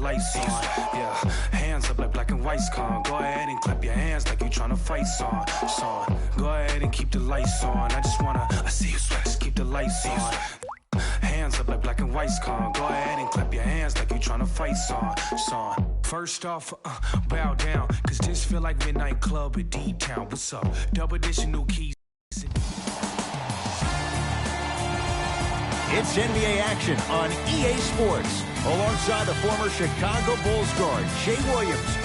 lights on. Yeah, hands up like black and white's con. Go ahead and clap your hands like you tryna fight son. Go ahead and keep the lights on. I see you sweat, just keep the lights on. Hands up like black and white's con. Go ahead and clap your hands like you tryna fight son. First off, bow down, cause this feel like midnight club at D-Town. What's up? Double edition new keys. It's NBA action on EA Sports. Alongside the former Chicago Bulls guard, Jay Williams.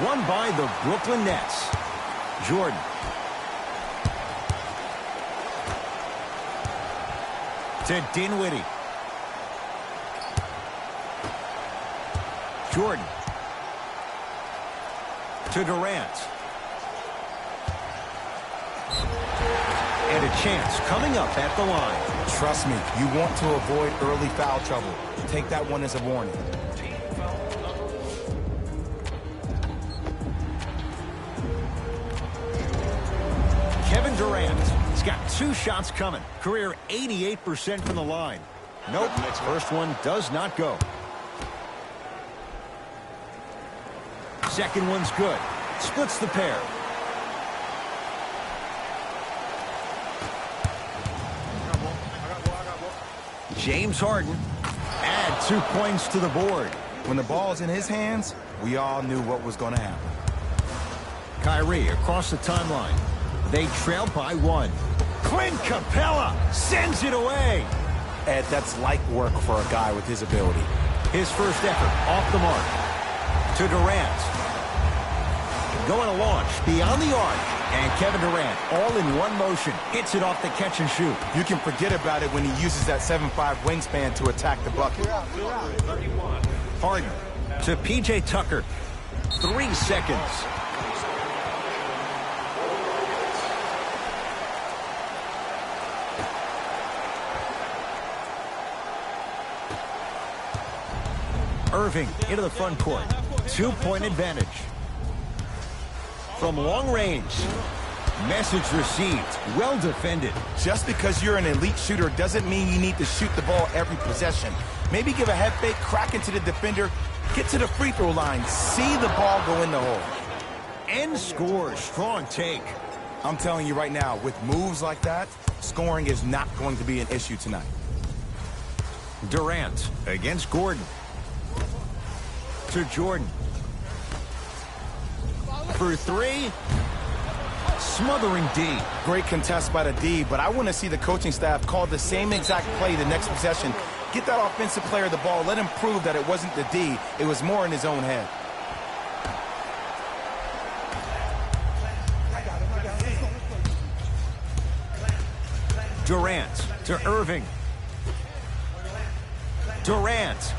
Won by the Brooklyn Nets. Jordan. To Dinwiddie. Jordan. To Durant. And a chance coming up at the line. Trust me, you want to avoid early foul trouble. Take that one as a warning. Kevin Durant. He's got 2 shots coming. Career 88% from the line. Nope, first one does not go. Second one's good. Splits the pair. James Harden. Add 2 points to the board. When the ball's in his hands, we all knew what was going to happen. Kyrie across the timeline. They trail by 1. Clint Capella sends it away. Ed, that's light work for a guy with his ability. His first effort off the mark. To Durant. Going to launch beyond the arc. And Kevin Durant, all in one motion, hits it off the catch and shoot. You can forget about it when he uses that 7'5" wingspan to attack the bucket. Harden to P.J. Tucker. 3 seconds. Irving into the front court. 2-point advantage. From long range. Message received. Well defended. Just because you're an elite shooter doesn't mean you need to shoot the ball every possession. Maybe give a head fake, crack into the defender, get to the free throw line, see the ball go in the hole. And scores. Strong take. I'm telling you right now, with moves like that, scoring is not going to be an issue tonight. Durant against Gordon. To Jordan. For 3. Smothering D. Great contest by the D, but I want to see the coaching staff call the same exact play the next possession. Get that offensive player the ball. Let him prove that it wasn't the D. It was more in his own head. Durant to Irving. Durant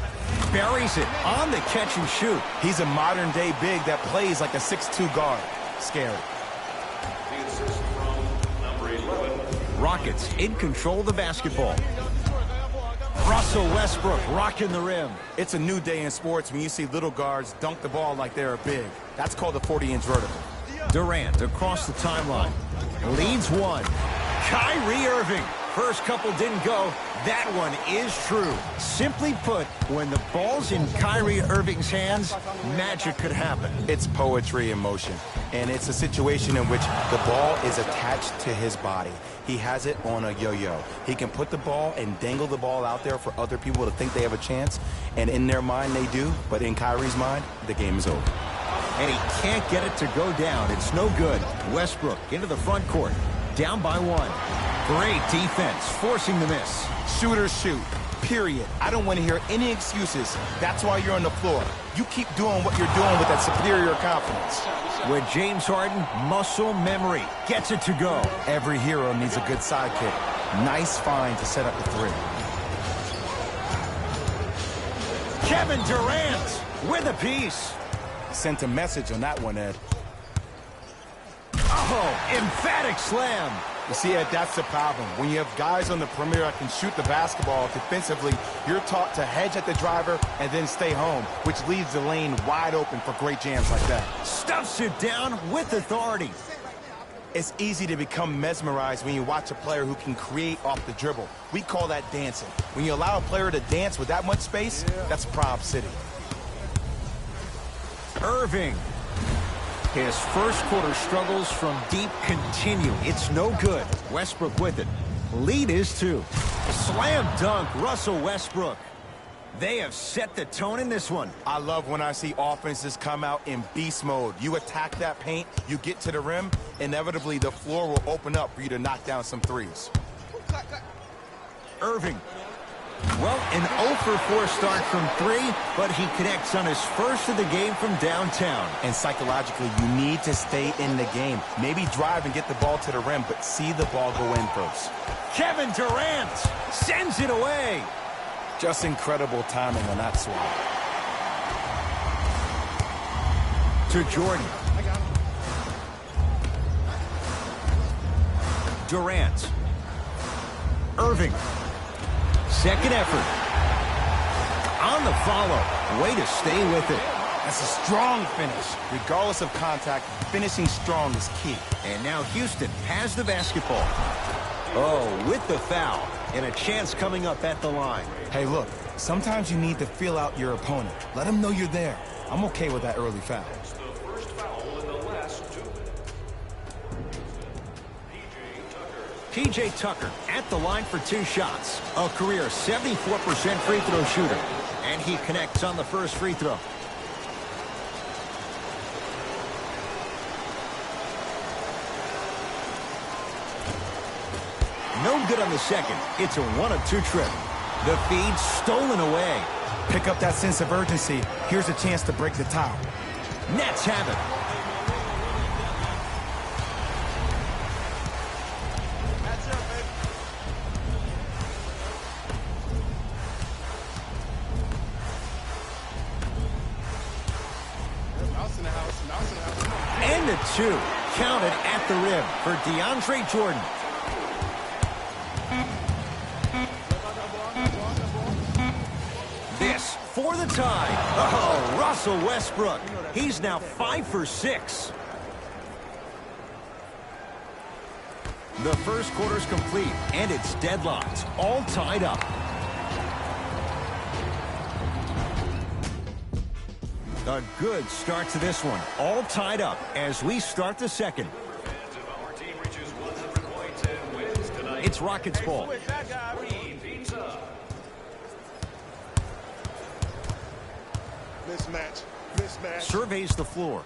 buries it on the catch and shoot. He's a modern-day big that plays like a 6'2" guard. Scary. Rockets in control of the basketball. Russell Westbrook rocking the rim. It's a new day in sports when you see little guards dunk the ball like they're big. That's called a 40-inch vertical. Durant across the timeline. Leads 1. Kyrie Irving. First couple didn't go. That one is true. Simply put, when the ball's in Kyrie Irving's hands, magic could happen. It's poetry in motion, and it's a situation in which the ball is attached to his body. He has it on a yo-yo. He can put the ball and dangle the ball out there for other people to think they have a chance, and in their mind they do, but in Kyrie's mind, the game is over. And he can't get it to go down. It's no good. Westbrook into the front court. Down by 1. Great defense, forcing the miss. Shooters shoot, period. I don't want to hear any excuses. That's why you're on the floor. You keep doing what you're doing with that superior confidence. With James Harden, muscle memory gets it to go. Every hero needs a good sidekick. Nice find to set up the 3. Kevin Durant with a piece. Sent a message on that one, Ed. Oh, emphatic slam. You see, Ed, that's the problem. When you have guys on the perimeter that can shoot the basketball defensively, you're taught to hedge at the driver and then stay home, which leaves the lane wide open for great jams like that. Stuffs it down with authority. It's easy to become mesmerized when you watch a player who can create off the dribble. We call that dancing. When you allow a player to dance with that much space, that's Prob City. Irving. His first quarter struggles from deep continue. It's no good. Westbrook with it. Lead is 2. Slam dunk, Russell Westbrook. They have set the tone in this one. I love when I see offenses come out in beast mode. You attack that paint, you get to the rim, inevitably the floor will open up for you to knock down some threes. Irving. Well, an 0 for 4 start from 3, but he connects on his first of the game from downtown. And psychologically, you need to stay in the game. Maybe drive and get the ball to the rim, but see the ball go in first. Kevin Durant sends it away. Just incredible timing on that swap. To Jordan. Durant. Irving. Second effort. On the follow. Way to stay with it. That's a strong finish. Regardless of contact, finishing strong is key. And now Houston has the basketball. Oh, with the foul. And a chance coming up at the line. Hey, look, sometimes you need to feel out your opponent. Let them know you're there. I'm okay with that early foul. P.J. Tucker at the line for 2 shots. A career 74% free throw shooter. And he connects on the first free throw. No good on the second. It's a 1 of 2 trip. The feed stolen away. Pick up that sense of urgency. Here's a chance to break the tie. Nets have it. And a 2. Counted at the rim for DeAndre Jordan. This for the tie. Oh, Russell Westbrook. He's now 5 for 6. The first quarter's complete, and it's deadlocked, all tied up. A good start to this one, all tied up as we start the second. It's Rockets ball. Mismatch. Surveys the floor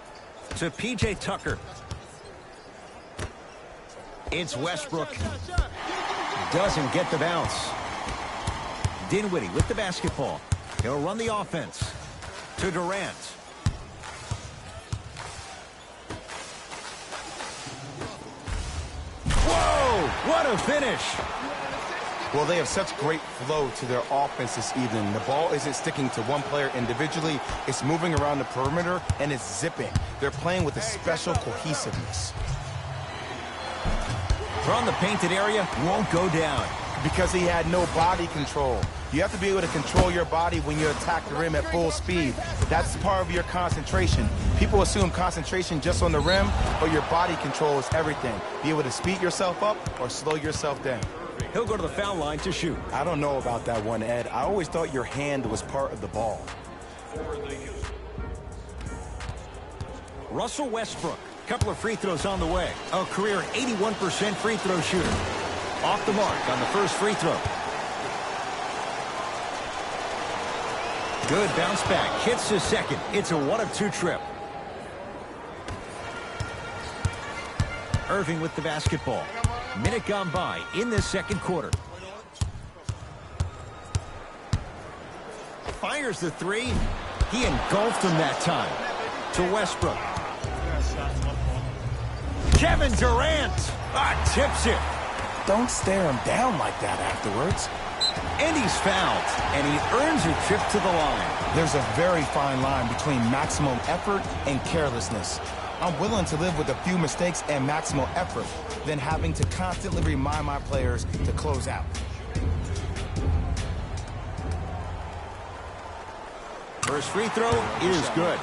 to P.J. Tucker. It's Westbrook. Doesn't get the bounce. Dinwiddie with the basketball. He'll run the offense. To Durant. Whoa! What a finish! Well, they have such great flow to their offense this evening. The ball isn't sticking to one player individually. It's moving around the perimeter, and it's zipping. They're playing with a special cohesiveness. From the painted area, won't go down. Because he had no body control. You have to be able to control your body when you attack the rim at full speed. That's part of your concentration. People assume concentration just on the rim, but your body control is everything. Be able to speed yourself up or slow yourself down. He'll go to the foul line to shoot. I don't know about that one, Ed. I always thought your hand was part of the ball. Russell Westbrook. Couple of free throws on the way. A career 81% free throw shooter. Off the mark on the first free throw. Good bounce back. Hits his second. It's a 1 of 2 trip. Irving with the basketball. Minute gone by in this second quarter. Fires the 3. He engulfed him that time. To Westbrook. Kevin Durant tips it. Don't stare him down like that afterwards. And he's fouled, and he earns a trip to the line. There's a very fine line between maximum effort and carelessness. I'm willing to live with a few mistakes and maximal effort than having to constantly remind my players to close out. First free throw is good.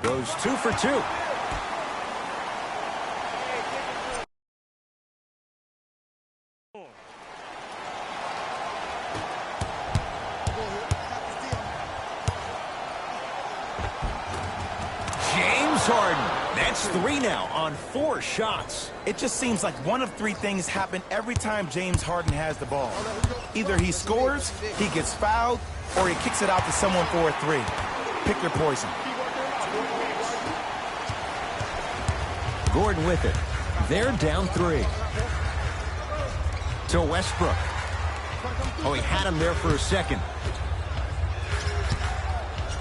Goes 2 for 2. James Harden. That's 3 now on 4 shots. It just seems like one of 3 things happen every time James Harden has the ball. Either he scores, he gets fouled, or he kicks it out to someone for a 3. Pick your poison. Gordon with it. They're down 3. To Westbrook. Oh, he had him there for a second.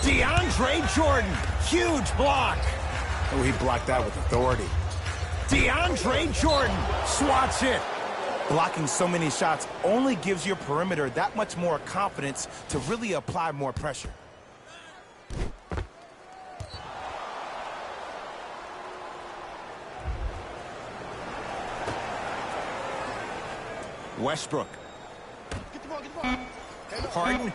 DeAndre Jordan. Huge block. Oh, he blocked that with authority. DeAndre Jordan swats it. Blocking so many shots only gives your perimeter that much more confidence to really apply more pressure. Westbrook. Harden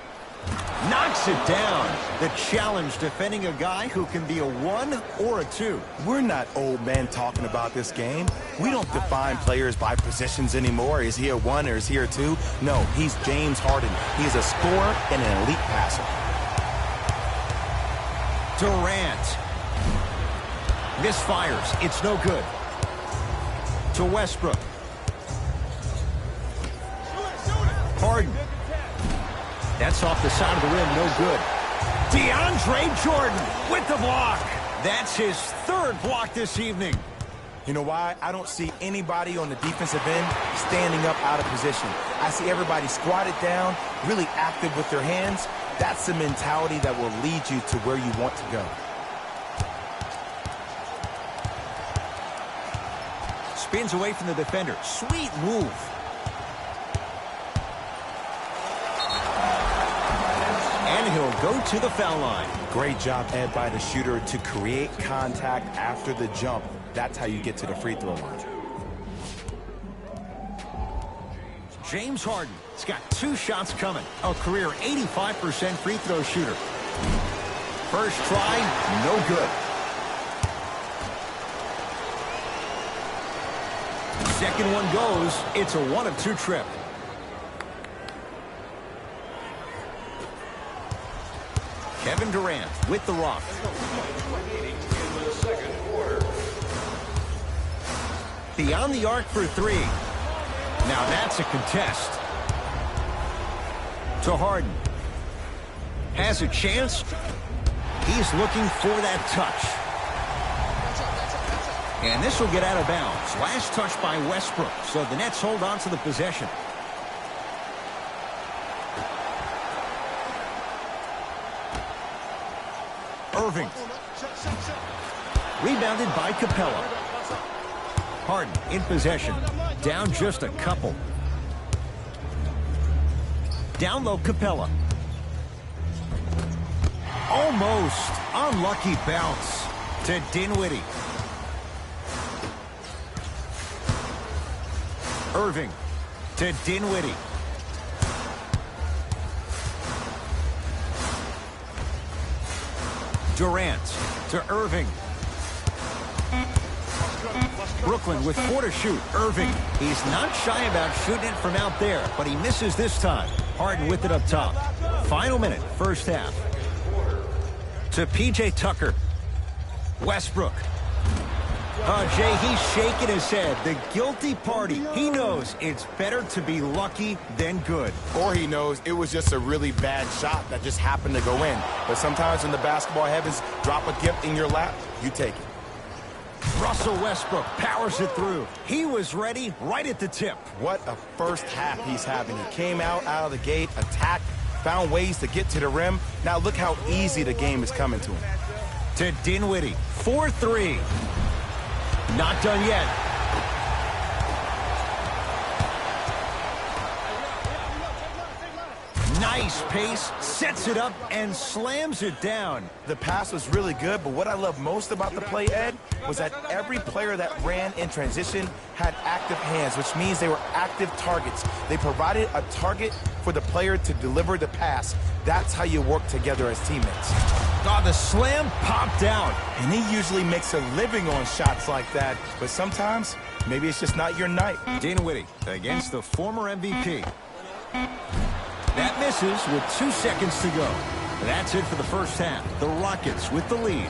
knocks it down. The challenge defending a guy who can be a 1 or a 2. We're not old men talking about this game. We don't define players by positions anymore. Is he a 1 or is he a 2? No, he's James Harden. He's a scorer and an elite passer. Durant. Misfires. It's no good. To Westbrook. Harden. That's off the side of the rim, no good. DeAndre Jordan with the block. That's his 3rd block this evening. You know why? I don't see anybody on the defensive end standing up out of position. I see everybody squatted down, really active with their hands. That's the mentality that will lead you to where you want to go. Spins away from the defender. Sweet move. And he'll go to the foul line. Great job, Ed, by the shooter to create contact after the jump. That's how you get to the free throw line. James Harden has got 2 shots coming. A career 85% free throw shooter. First try, no good. Second one goes. It's a 1 of 2 trip. Kevin Durant with the rock. Beyond the arc for 3. Now that's a contest. To Harden. Has a chance. He's looking for that touch. And this will get out of bounds. Last touch by Westbrook. So the Nets hold on to the possession. Irving. Rebounded by Capella. Harden in possession. Down just a couple. Down low, Capella. Almost. Unlucky bounce to Dinwiddie. Irving to Dinwiddie. Durant to Irving. Brooklyn with 4 to shoot. Irving. He's not shy about shooting it from out there, but he misses this time. Harden with it up top. Final minute, first half. To P.J. Tucker. Westbrook. Jay, he's shaking his head. The guilty party. He knows it's better to be lucky than good. Or he knows it was just a really bad shot that just happened to go in. But sometimes when the basketball heavens drop a gift in your lap, you take it. Russell Westbrook powers it through. He was ready right at the tip. What a first half he's having. He came out of the gate, attacked, found ways to get to the rim. Now look how easy the game is coming to him. To Dinwiddie, 4-3. Not done yet. Nice pace, sets it up, and slams it down. The pass was really good, but what I love most about the play, Ed, was that every player that ran in transition had active hands, which means they were active targets. They provided a target for the player to deliver the pass. That's how you work together as teammates. Oh, the slam popped out. And he usually makes a living on shots like that, but sometimes, maybe it's just not your night. Dinwiddie against the former MVP. That misses with 2 seconds to go. That's it for the first half. The Rockets with the lead.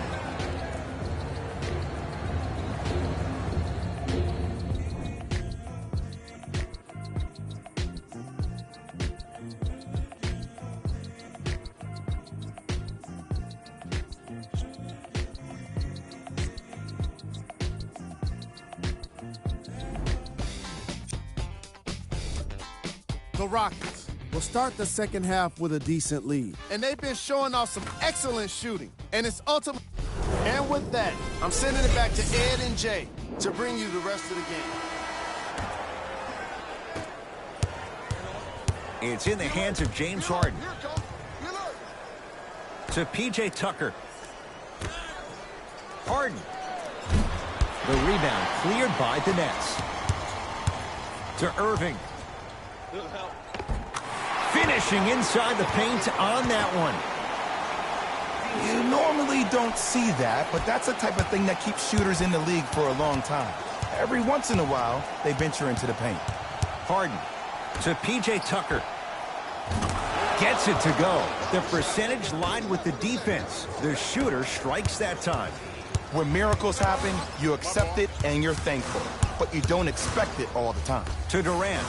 The Rockets will start the second half with a decent lead. And they've been showing off some excellent shooting. And it's ultimate. And with that, I'm sending it back to Ed and Jay to bring you the rest of the game. It's in the hands of James Harden. To P.J. Tucker. Harden. The rebound cleared by the Nets. To Irving. Finishing inside the paint on that one. You normally don't see that, but that's the type of thing that keeps shooters in the league for a long time. Every once in a while, they venture into the paint. Harden to P.J. Tucker. Gets it to go. The percentage lied with the defense. The shooter strikes that time. When miracles happen, you accept it and you're thankful, but you don't expect it all the time. To Durant.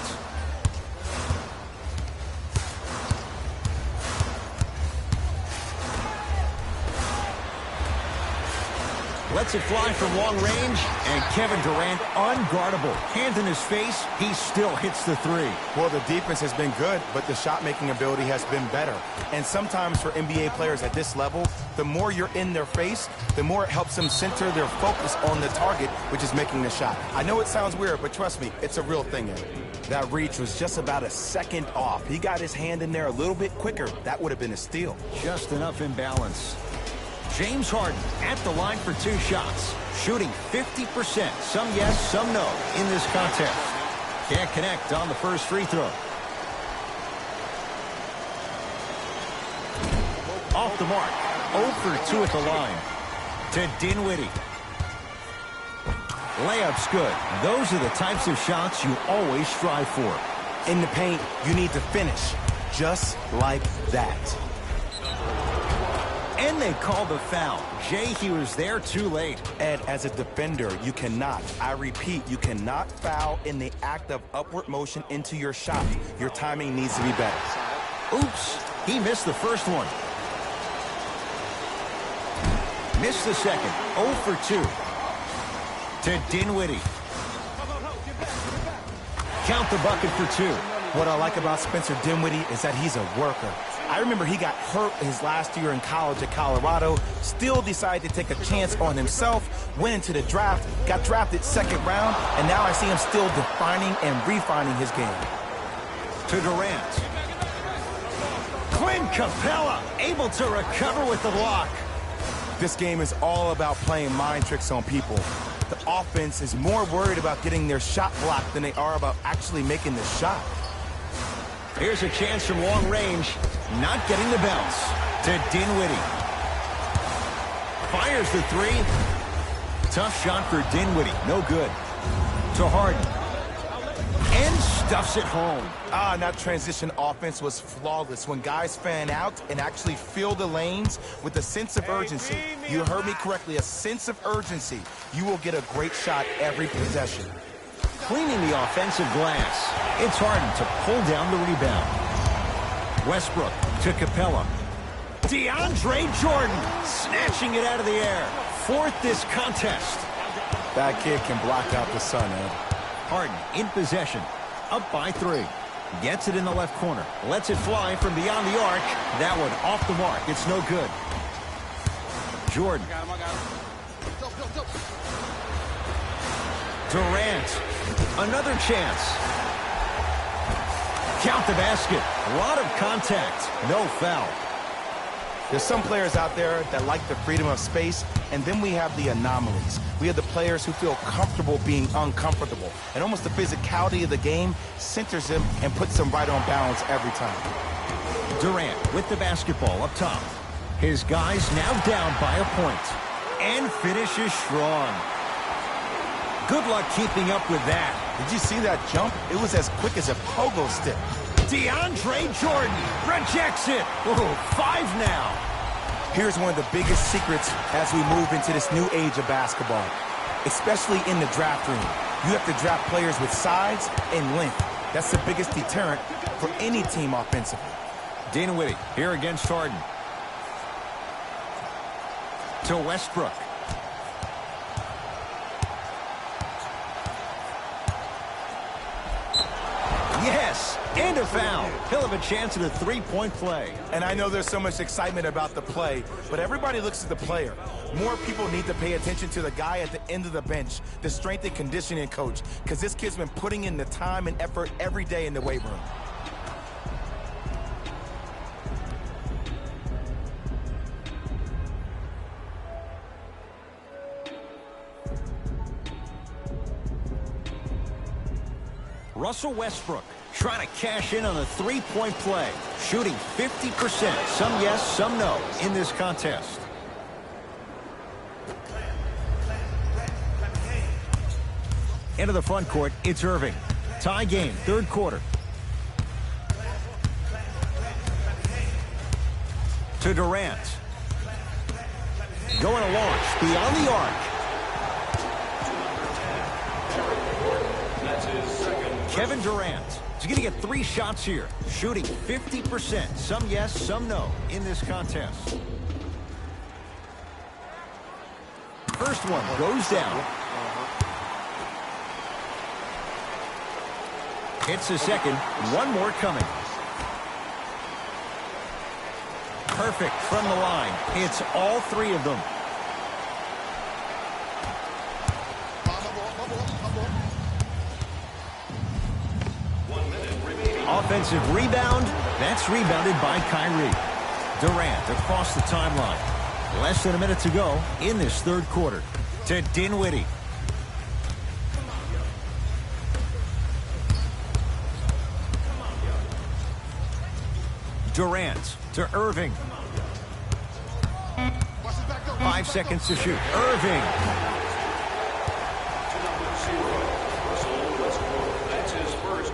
Lets it fly from long range, and Kevin Durant unguardable. Hand in his face, he still hits the three. Well, the defense has been good, but the shot-making ability has been better. And sometimes for NBA players at this level, the more you're in their face, the more it helps them center their focus on the target, which is making the shot. I know it sounds weird, but trust me, it's a real thing, Ed. That reach was just about a second off. He got his hand in there a little bit quicker. That would have been a steal. Just enough imbalance. James Harden at the line for 2 shots. Shooting 50%. Some yes, some no in this contest. Can't connect on the first free throw. Off the mark. 0 for 2 at the line. To Dinwiddie. Layup's good. Those are the types of shots you always strive for. In the paint, you need to finish just like that. And they call the foul. Jay, he was there too late. Ed, as a defender, you cannot, I repeat, you cannot foul in the act of upward motion into your shot. Your timing needs to be better. Oops, he missed the first one. Missed the second. 0 for 2. To Dinwiddie. Count the bucket for 2. What I like about Spencer Dinwiddie is that he's a worker. I remember he got hurt his last year in college at Colorado, still decided to take a chance on himself, went into the draft, got drafted 2nd round, and now I see him still defining and refining his game. To Durant. Clint Capella able to recover with the block. This game is all about playing mind tricks on people. The offense is more worried about getting their shot blocked than they are about actually making the shot. Here's a chance from long range. Not getting the bounce. To Dinwiddie. Fires the 3. Tough shot for Dinwiddie. No good. To Harden. And stuffs it home. That transition offense was flawless. When guys fan out and actually fill the lanes with a sense of urgency. You heard me correctly, a sense of urgency. You will get a great shot every possession. Cleaning the offensive glass. It's Harden to pull down the rebound. Westbrook to Capella. DeAndre Jordan snatching it out of the air. 4th this contest. That kid can block out the sun, Ed. Harden in possession. Up by 3. Gets it in the left corner. Lets it fly from beyond the arc. That one off the mark. It's no good. Jordan. Durant. Another chance. Count the basket. A lot of contact. No foul. There's some players out there that like the freedom of space, and then we have the anomalies. We have the players who feel comfortable being uncomfortable, and almost the physicality of the game centers them and puts them right on balance every time. Durant with the basketball up top. His guys now down by a point. And finishes strong. Good luck keeping up with that. Did you see that jump? It was as quick as a pogo stick. DeAndre Jordan rejects it. Oh, 5 now. Here's one of the biggest secrets as we move into this new age of basketball, especially in the draft room. You have to draft players with size and length. That's the biggest deterrent for any team offensively. Dinwiddie here against Harden. To Westbrook. Yes, and a foul. He'll have a chance at a three-point play. And I know there's so much excitement about the play, but everybody looks at the player. More people need to pay attention to the guy at the end of the bench, the strength and conditioning coach, because this kid's been putting in the time and effort every day in the weight room. Russell Westbrook trying to cash in on a three-point play, shooting 50%, some yes, some no, in this contest. Into the front court, it's Irving. Tie game, third quarter. To Durant. Going to launch beyond the arc. Kevin Durant is going to get 3 shots here, shooting 50%. Some yes, some no in this contest. First one goes down. Hits the second. One more coming. Perfect from the line. Hits all 3 of them. Offensive rebound. That's rebounded by Kyrie. Durant across the timeline. Less than a minute to go in this third quarter. To Dinwiddie. Durant to Irving. 5 seconds to shoot. Irving.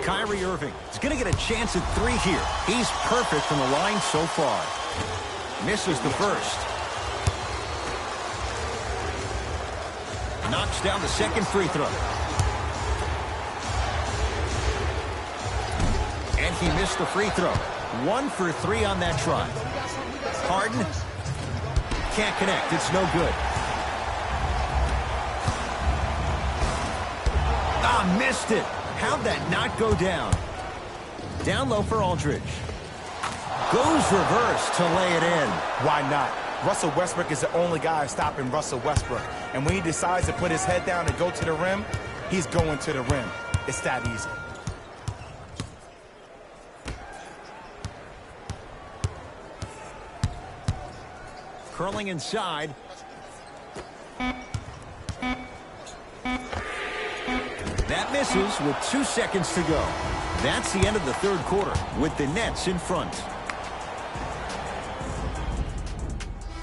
Kyrie Irving is going to get a chance at 3 here. He's perfect from the line so far. Misses the first. Knocks down the second free throw. And he missed the free throw. 1 for 3 on that try. Harden can't connect. It's no good. Missed it. How'd that not go down? Down low for Aldridge. Goes reverse to lay it in. Why not? Russell Westbrook is the only guy stopping Russell Westbrook. And when he decides to put his head down and go to the rim, he's going to the rim. It's that easy. Curling inside. That misses with 2 seconds to go. That's the end of the third quarter with the Nets in front.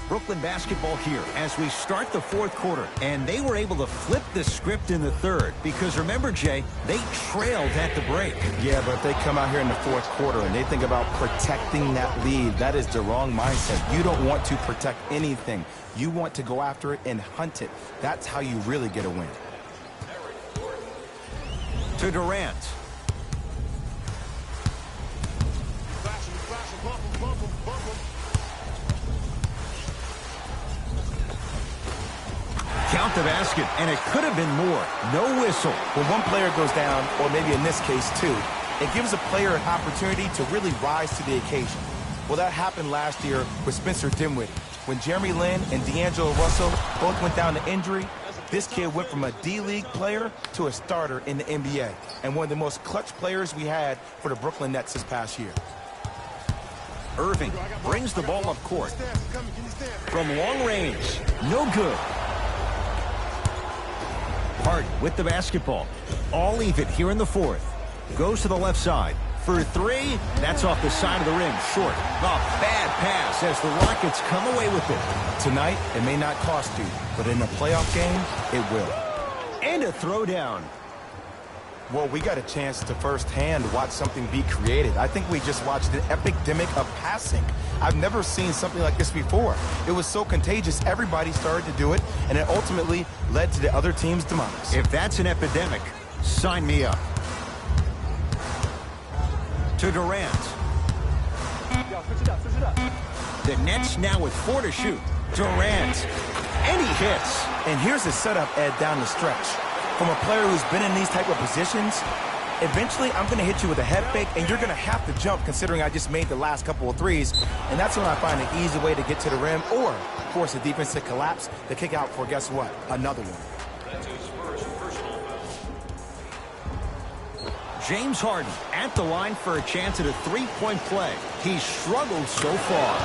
Brooklyn basketball here as we start the fourth quarter. And they were able to flip the script in the third because remember, Jay, they trailed at the break. Yeah, but if they come out here in the fourth quarter and they think about protecting that lead, that is the wrong mindset. You don't want to protect anything. You want to go after it and hunt it. That's how you really get a win. To Durant. Count the basket, and it could have been more. No whistle. When one player goes down, or maybe in this case 2, it gives a player an opportunity to really rise to the occasion. Well, that happened last year with Spencer Dinwiddie. When Jeremy Lin and D'Angelo Russell both went down to injury, this kid went from a D-League player to a starter in the NBA, and one of the most clutch players we had for the Brooklyn Nets this past year. Irving brings the ball up court. From long range, no good. Harden with the basketball. All even here in the fourth. Goes to the left side. For three, that's off the side of the rim, short. A bad pass as the Rockets come away with it. Tonight, it may not cost you, but in a playoff game, it will. And a throwdown. Well, we got a chance to firsthand watch something be created. I think we just watched an epidemic of passing. I've never seen something like this before. It was so contagious, everybody started to do it, and it ultimately led to the other team's demise. If that's an epidemic, sign me up. To Durant. The Nets now with 4 to shoot. Durant. And he hits. And here's the setup, Ed, down the stretch. From a player who's been in these type of positions, eventually I'm going to hit you with a head fake, and you're going to have to jump considering I just made the last couple of threes. And that's when I find an easy way to get to the rim or force the defense to collapse to kick out for, guess what, another one. James Harden at the line for a chance at a three-point play. He's struggled so far.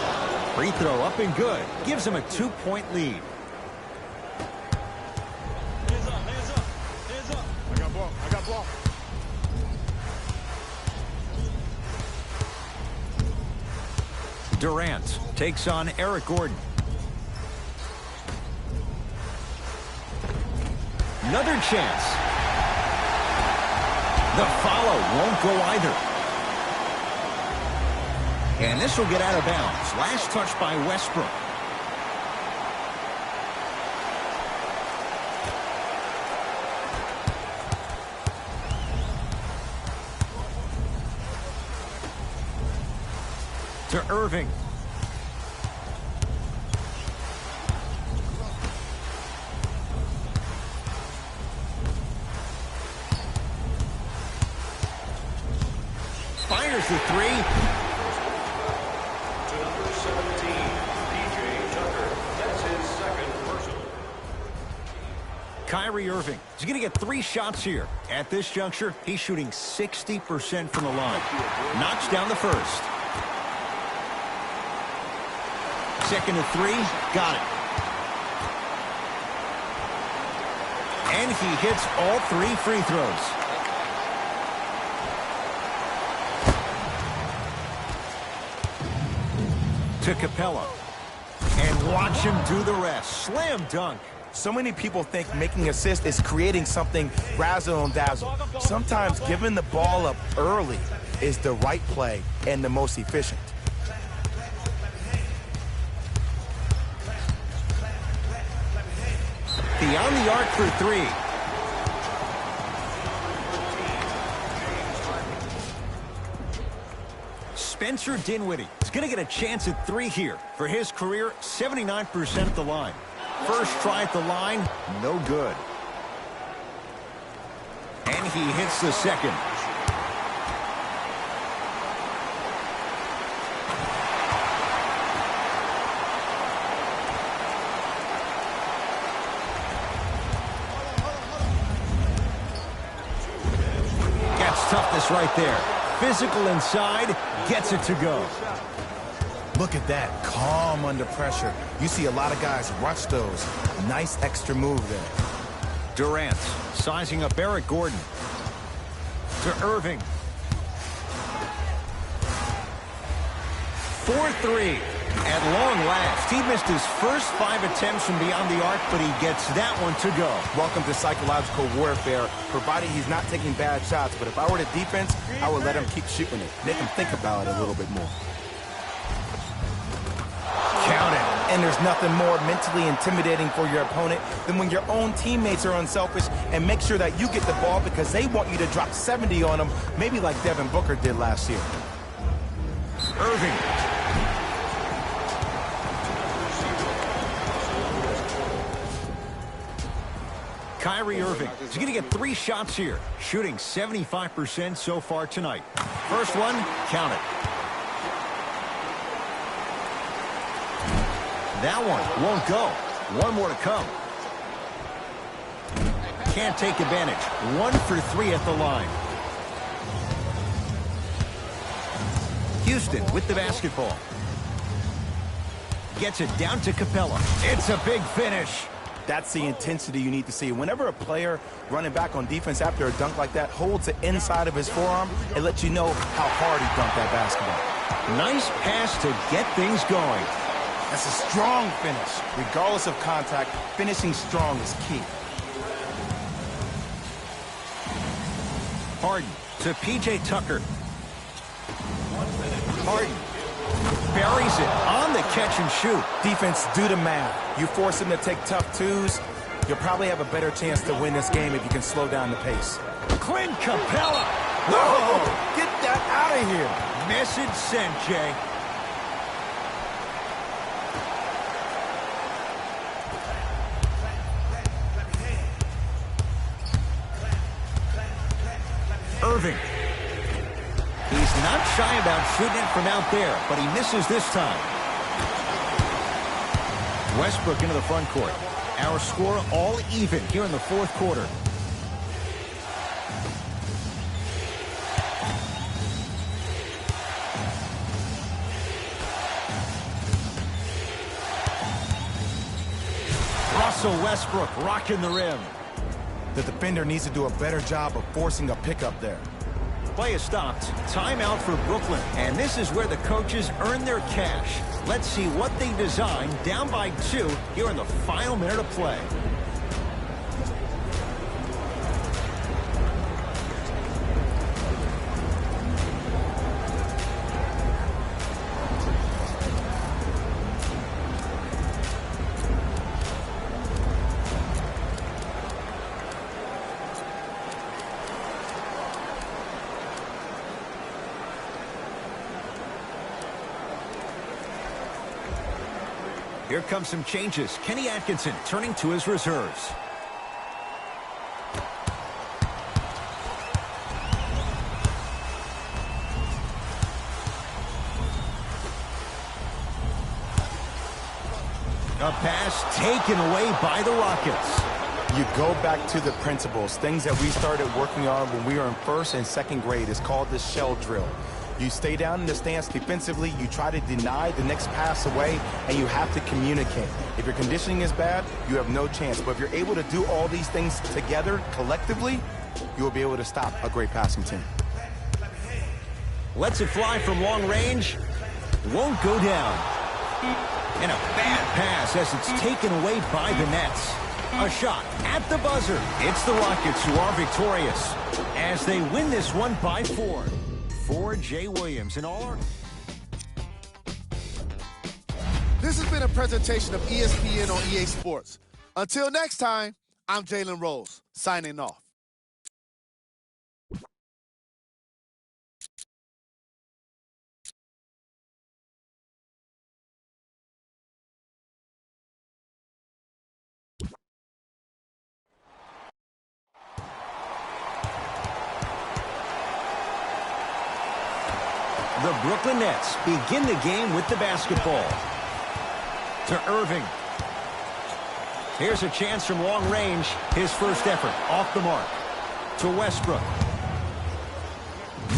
Free throw up and good. Gives him a 2-point lead. I got ball. Durant takes on Eric Gordon. Another chance. The follow won't go either. And this will get out of bounds. Last touch by Westbrook. To Irving. Fires the three. To number 17, DJ Tucker. That's his second personal. Kyrie Irving. He's going to get 3 shots here. At this juncture, he's shooting 60% from the line. Knocks down the first. Second to 3, got it. And he hits all 3 free throws. To Capella. And watch him do the rest. Slam dunk. So many people think making assists is creating something razzle and dazzle. Sometimes giving the ball up early is the right play and the most efficient. Beyond the arc for 3. Spencer Dinwiddie is going to get a chance at 3 here. For his career, 79% at the line. First try at the line, no good. And he hits the second. Toughness right there. Physical inside, gets it to go. Look at that, calm under pressure. You see a lot of guys rush those. Nice extra move there. Durant sizing up Eric Gordon. To Irving. 4-3. At long last, he missed his first 5 attempts from beyond the arc, but he gets that one to go. Welcome to psychological warfare, provided he's not taking bad shots. But if I were the defense, I would let him keep shooting it. Make him think about it a little bit more. Count it. And there's nothing more mentally intimidating for your opponent than when your own teammates are unselfish and make sure that you get the ball because they want you to drop 70 on them, maybe like Devin Booker did last year. Irving. Kyrie Irving. He's going to get 3 shots here, shooting 75% so far tonight. First one, count it. That one won't go. One more to come. Can't take advantage. 1 for 3 at the line. Houston with the basketball. Gets it down to Capella. It's a big finish. That's the intensity you need to see. Whenever a player running back on defense after a dunk like that holds the inside of his forearm, it lets you know how hard he dunked that basketball. Nice pass to get things going. That's a strong finish. Regardless of contact, finishing strong is key. Harden to P.J. Tucker. Harden buries it on the catch and shoot. Defense, do the math. You force him to take tough twos, you'll probably have a better chance to win this game if you can slow down the pace. Clint Capella. Whoa! Get that out of here. Message sent, Jay. Irving. He's not shy about shooting it from out there, but he misses this time. Westbrook into the front court. Our score all even here in the fourth quarter. Russell Westbrook rocking the rim. The defender needs to do a better job of forcing a pickup there. Play is stopped. Timeout for Brooklyn. And this is where the coaches earn their cash. Let's see what they designed down by 2 here in the final minute of play. Here comes some changes. Kenny Atkinson turning to his reserves. A pass taken away by the Rockets. You go back to the principles, things that we started working on when we were in first and second grade. It's called the shell drill. You stay down in the stance defensively, you try to deny the next pass away, and you have to communicate. If your conditioning is bad, you have no chance. But if you're able to do all these things together, collectively, you will be able to stop a great passing team. Lets it fly from long range. Won't go down. And a bad pass as it's taken away by the Nets. A shot at the buzzer. It's the Rockets who are victorious as they win this one by 4. For Jay Williams and all our... This has been a presentation of ESPN on EA Sports. Until next time, I'm Jalen Rose, signing off. The Brooklyn Nets begin the game with the basketball. To Irving. Here's a chance from long range. His first effort off the mark. To Westbrook.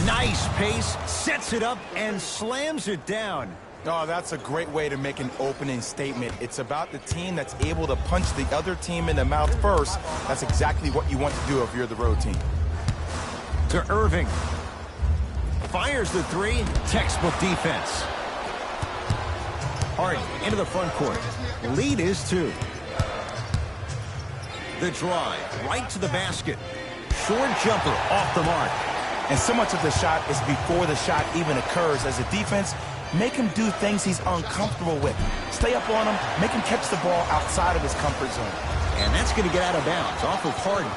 Nice pace. Sets it up and slams it down. Oh, that's a great way to make an opening statement. It's about the team that's able to punch the other team in the mouth first. That's exactly what you want to do if you're the road team. To Irving. Fires the 3. Textbook defense. Harden into the front court. Lead is 2. The drive right to the basket. Short jumper off the mark. And so much of the shot is before the shot even occurs. As a defense, make him do things he's uncomfortable with. Stay up on him, make him catch the ball outside of his comfort zone. And that's going to get out of bounds off of Harden.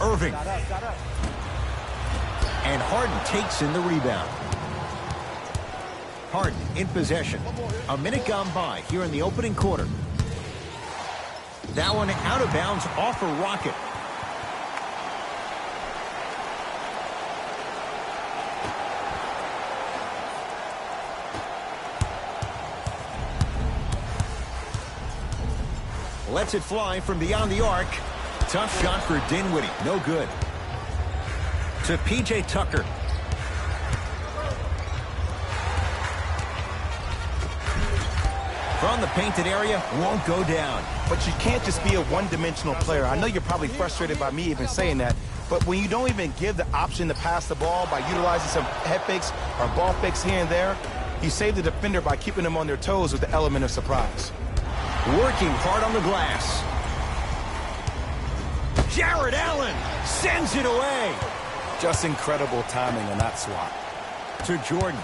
Irving. And Harden takes in the rebound. Harden in possession. A minute gone by here in the opening quarter. That one out of bounds off a Rocket. Lets it fly from beyond the arc. Tough shot for Dinwiddie. No good. to P.J. Tucker. From the painted area, won't go down. But you can't just be a one-dimensional player. I know you're probably frustrated by me even saying that, but when you don't even give the option to pass the ball by utilizing some head fakes or ball fakes here and there, you save the defender by keeping them on their toes with the element of surprise. Working hard on the glass. Jared Allen sends it away. Just incredible timing on that swat. To Jordan.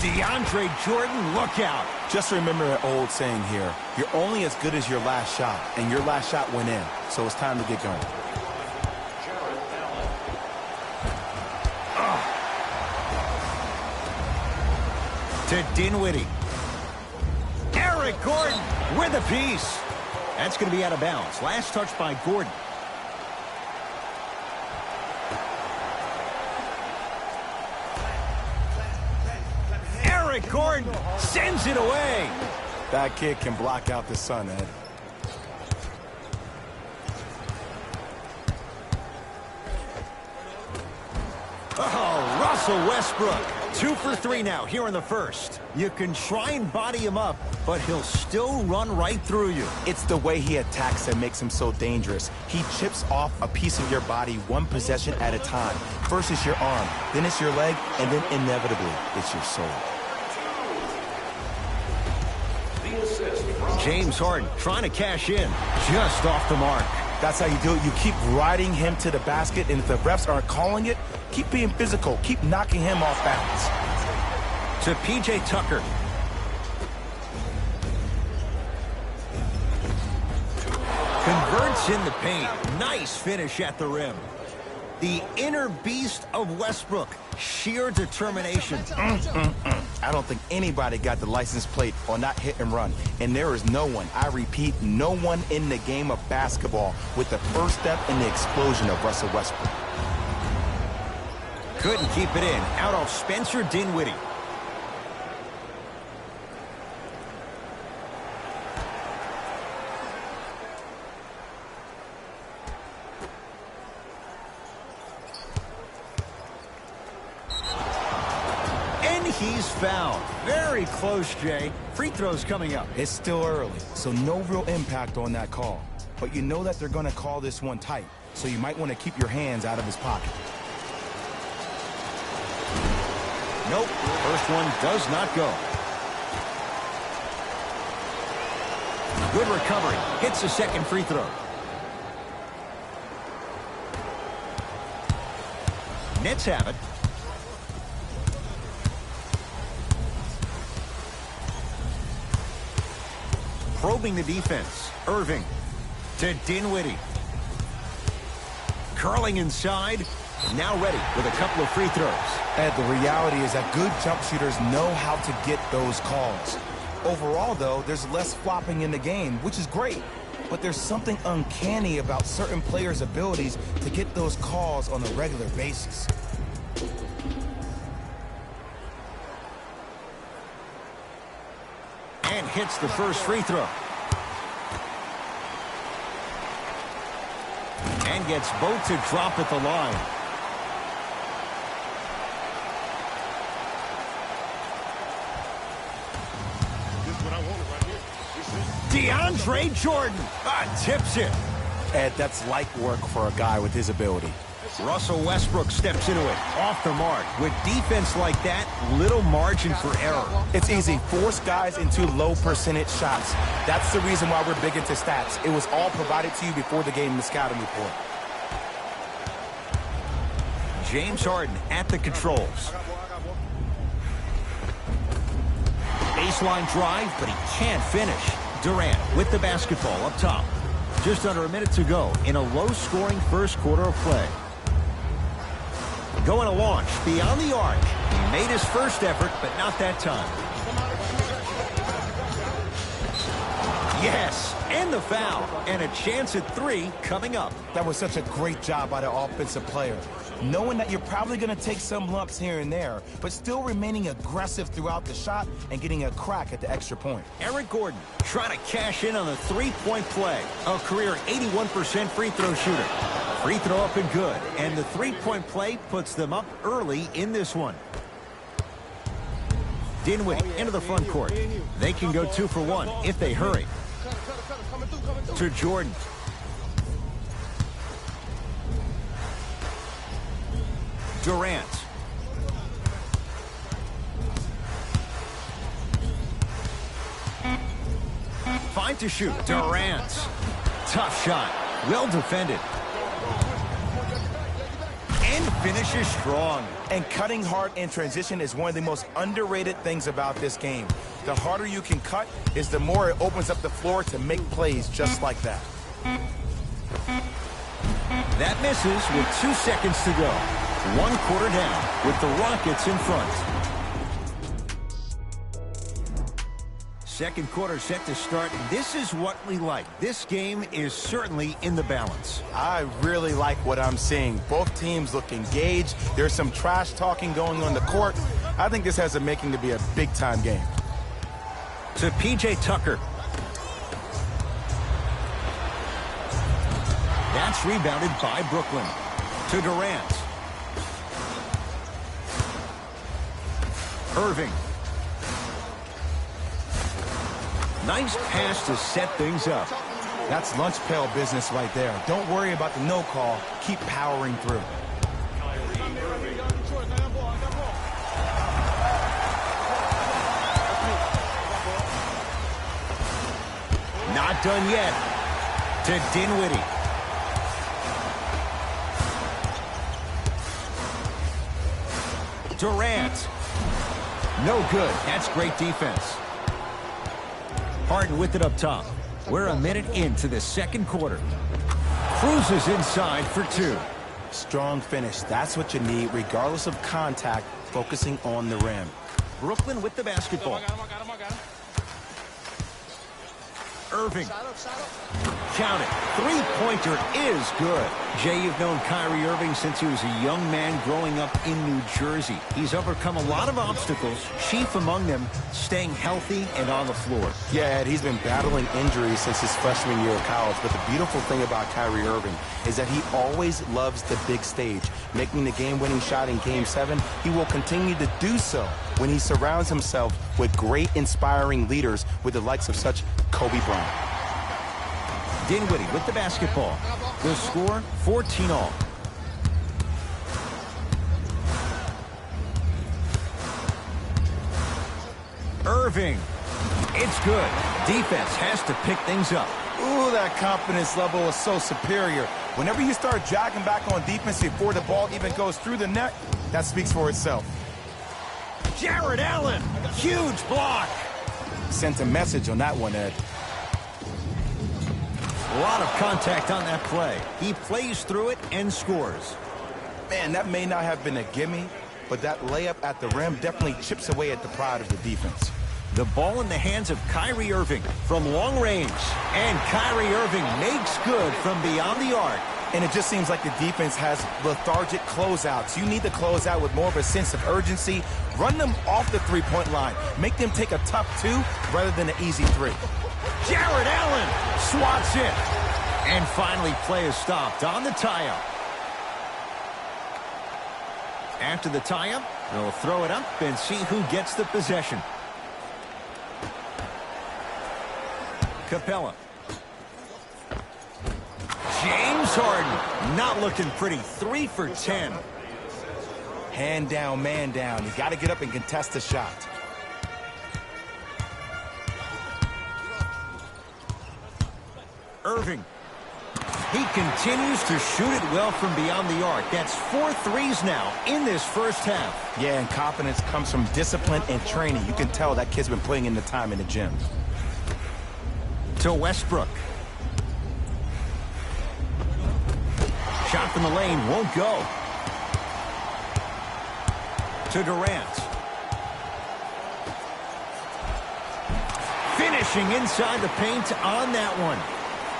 DeAndre Jordan, look out. Just remember an old saying here, you're only as good as your last shot, and your last shot went in, so it's time to get going. To Dinwiddie. Eric Gordon with a piece. That's going to be out of bounds. Last touch by Gordon. Eric Gordon sends it away. That kid can block out the sun, Ed. Oh, Russell Westbrook. 2 for 3 now here in the first. You can try and body him up, but he'll still run right through you. It's the way he attacks that makes him so dangerous. He chips off a piece of your body one possession at a time. First it's your arm, then it's your leg, and then inevitably it's your soul. James Harden trying to cash in, just off the mark. That's how you do it. You keep riding him to the basket, and if the refs aren't calling it, keep being physical. Keep knocking him off balance. To P.J. Tucker. Converts in the paint. Nice finish at the rim. The inner beast of Westbrook. Sheer determination. I don't think anybody got the license plate on that hit and run. And there is no one, I repeat, no one in the game of basketball with the first step in the explosion of Russell Westbrook. Couldn't keep it in. Out of Spencer Dinwiddie. He's fouled. Very close, Jay. Free throws coming up. It's still early, so no real impact on that call. But you know that they're going to call this one tight, so you might want to keep your hands out of his pocket. Nope. First one does not go. Good recovery. Hits the second free throw. Nets have it. Probing the defense. Irving to Dinwiddie. Curling inside. Now ready with a couple of free throws. Ed, the reality is that good jump shooters know how to get those calls. Overall, though, there's less flopping in the game, which is great. But there's something uncanny about certain players' abilities to get those calls on a regular basis. And hits the first free throw. And gets both to drop at the line. This is what I wanted right here. DeAndre Jordan tips it. Ed, that's light work for a guy with his ability. Russell Westbrook steps into it. Off the mark. With defense like that, little margin for error. It's easy. Force guys into low percentage shots. That's the reason why we're big into stats. It was all provided to you before the game in the scouting report. James Harden at the controls. Baseline drive, but he can't finish. Durant with the basketball up top. Just under a minute to go in a low-scoring first quarter of play. Going to launch beyond the arc. He made his first effort, but not that time. Yes, and the foul. And a chance at 3 coming up. That was such a great job by the offensive player. Knowing that you're probably going to take some lumps here and there, but still remaining aggressive throughout the shot and getting a crack at the extra point. Eric Gordon trying to cash in on the three-point play. A career 81% free throw shooter. Free throw up and good. And the three-point play puts them up early in this one. Dinwiddie into the front court. They can go 2 for 1 if they hurry. To Jordan. Durant. Fine to shoot. Durant. Tough shot. Well defended. And finishes strong. And cutting hard in transition is one of the most underrated things about this game. The harder you can cut is the more it opens up the floor to make plays just like that. That misses with 2 seconds to go. 1 quarter down with the Rockets in front. Second quarter set to start. This is what we like. This game is certainly in the balance. I really like what I'm seeing. Both teams look engaged. There's some trash talking going on the court. I think this has a making to be a big-time game. To P.J. Tucker. That's rebounded by Brooklyn. To Durant. Irving. Nice pass to set things up. That's lunch pail business right there. Don't worry about the no call. Keep powering through. Not done yet. To Dinwiddie. Durant. No good. That's great defense. Harden with it up top. We're a minute into the second quarter. Cruises inside for 2. Strong finish. That's what you need, regardless of contact, focusing on the rim. Brooklyn with the basketball. Irving. Count it. Three-pointer is good. Jay, you've known Kyrie Irving since he was a young man growing up in New Jersey. He's overcome a lot of obstacles, chief among them staying healthy and on the floor. Yeah, Ed, he's been battling injuries since his freshman year of college, but the beautiful thing about Kyrie Irving is that he always loves the big stage. Making the game-winning shot in Game 7, he will continue to do so when he surrounds himself with great, inspiring leaders with the likes of such Kobe Bryant. Dinwiddie with the basketball. The score, 14-all. Irving. It's good. Defense has to pick things up. Ooh, that confidence level is so superior. Whenever you start jogging back on defense before the ball even goes through the net, that speaks for itself. Jared Allen. Huge block. Sent a message on that one, Ed. A lot of contact on that play. He plays through it and scores. Man, that may not have been a gimme, but that layup at the rim definitely chips away at the pride of the defense. The ball in the hands of Kyrie Irving from long range. And Kyrie Irving makes good from beyond the arc. And it just seems like the defense has lethargic closeouts. You need to close out with more of a sense of urgency. Run them off the three-point line. Make them take a tough 2 rather than an easy 3. Jared Allen swats it. And finally play is stopped on the tie-up. After the tie-up, they'll throw it up and see who gets the possession. Capella. James Harden not looking pretty. 3 for 10. Hand down, man down. You got to get up and contest the shot. Irving. He continues to shoot it well from beyond the arc. That's 4 threes now in this first half. Yeah, and confidence comes from discipline and training. You can tell that kid's been putting in the time in the gym. To Westbrook. Shot from the lane won't go. To Durant. Finishing inside the paint on that one.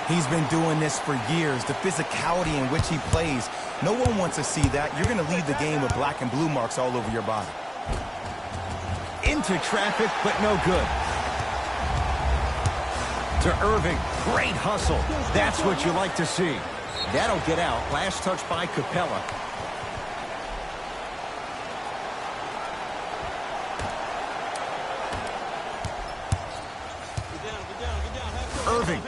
He's been doing this for years. The physicality in which he plays. No one wants to see that. You're going to leave the game with black and blue marks all over your body. Into traffic, but no good. To Irving. Great hustle. That's what you like to see. That'll get out. Last touch by Capella. Irving.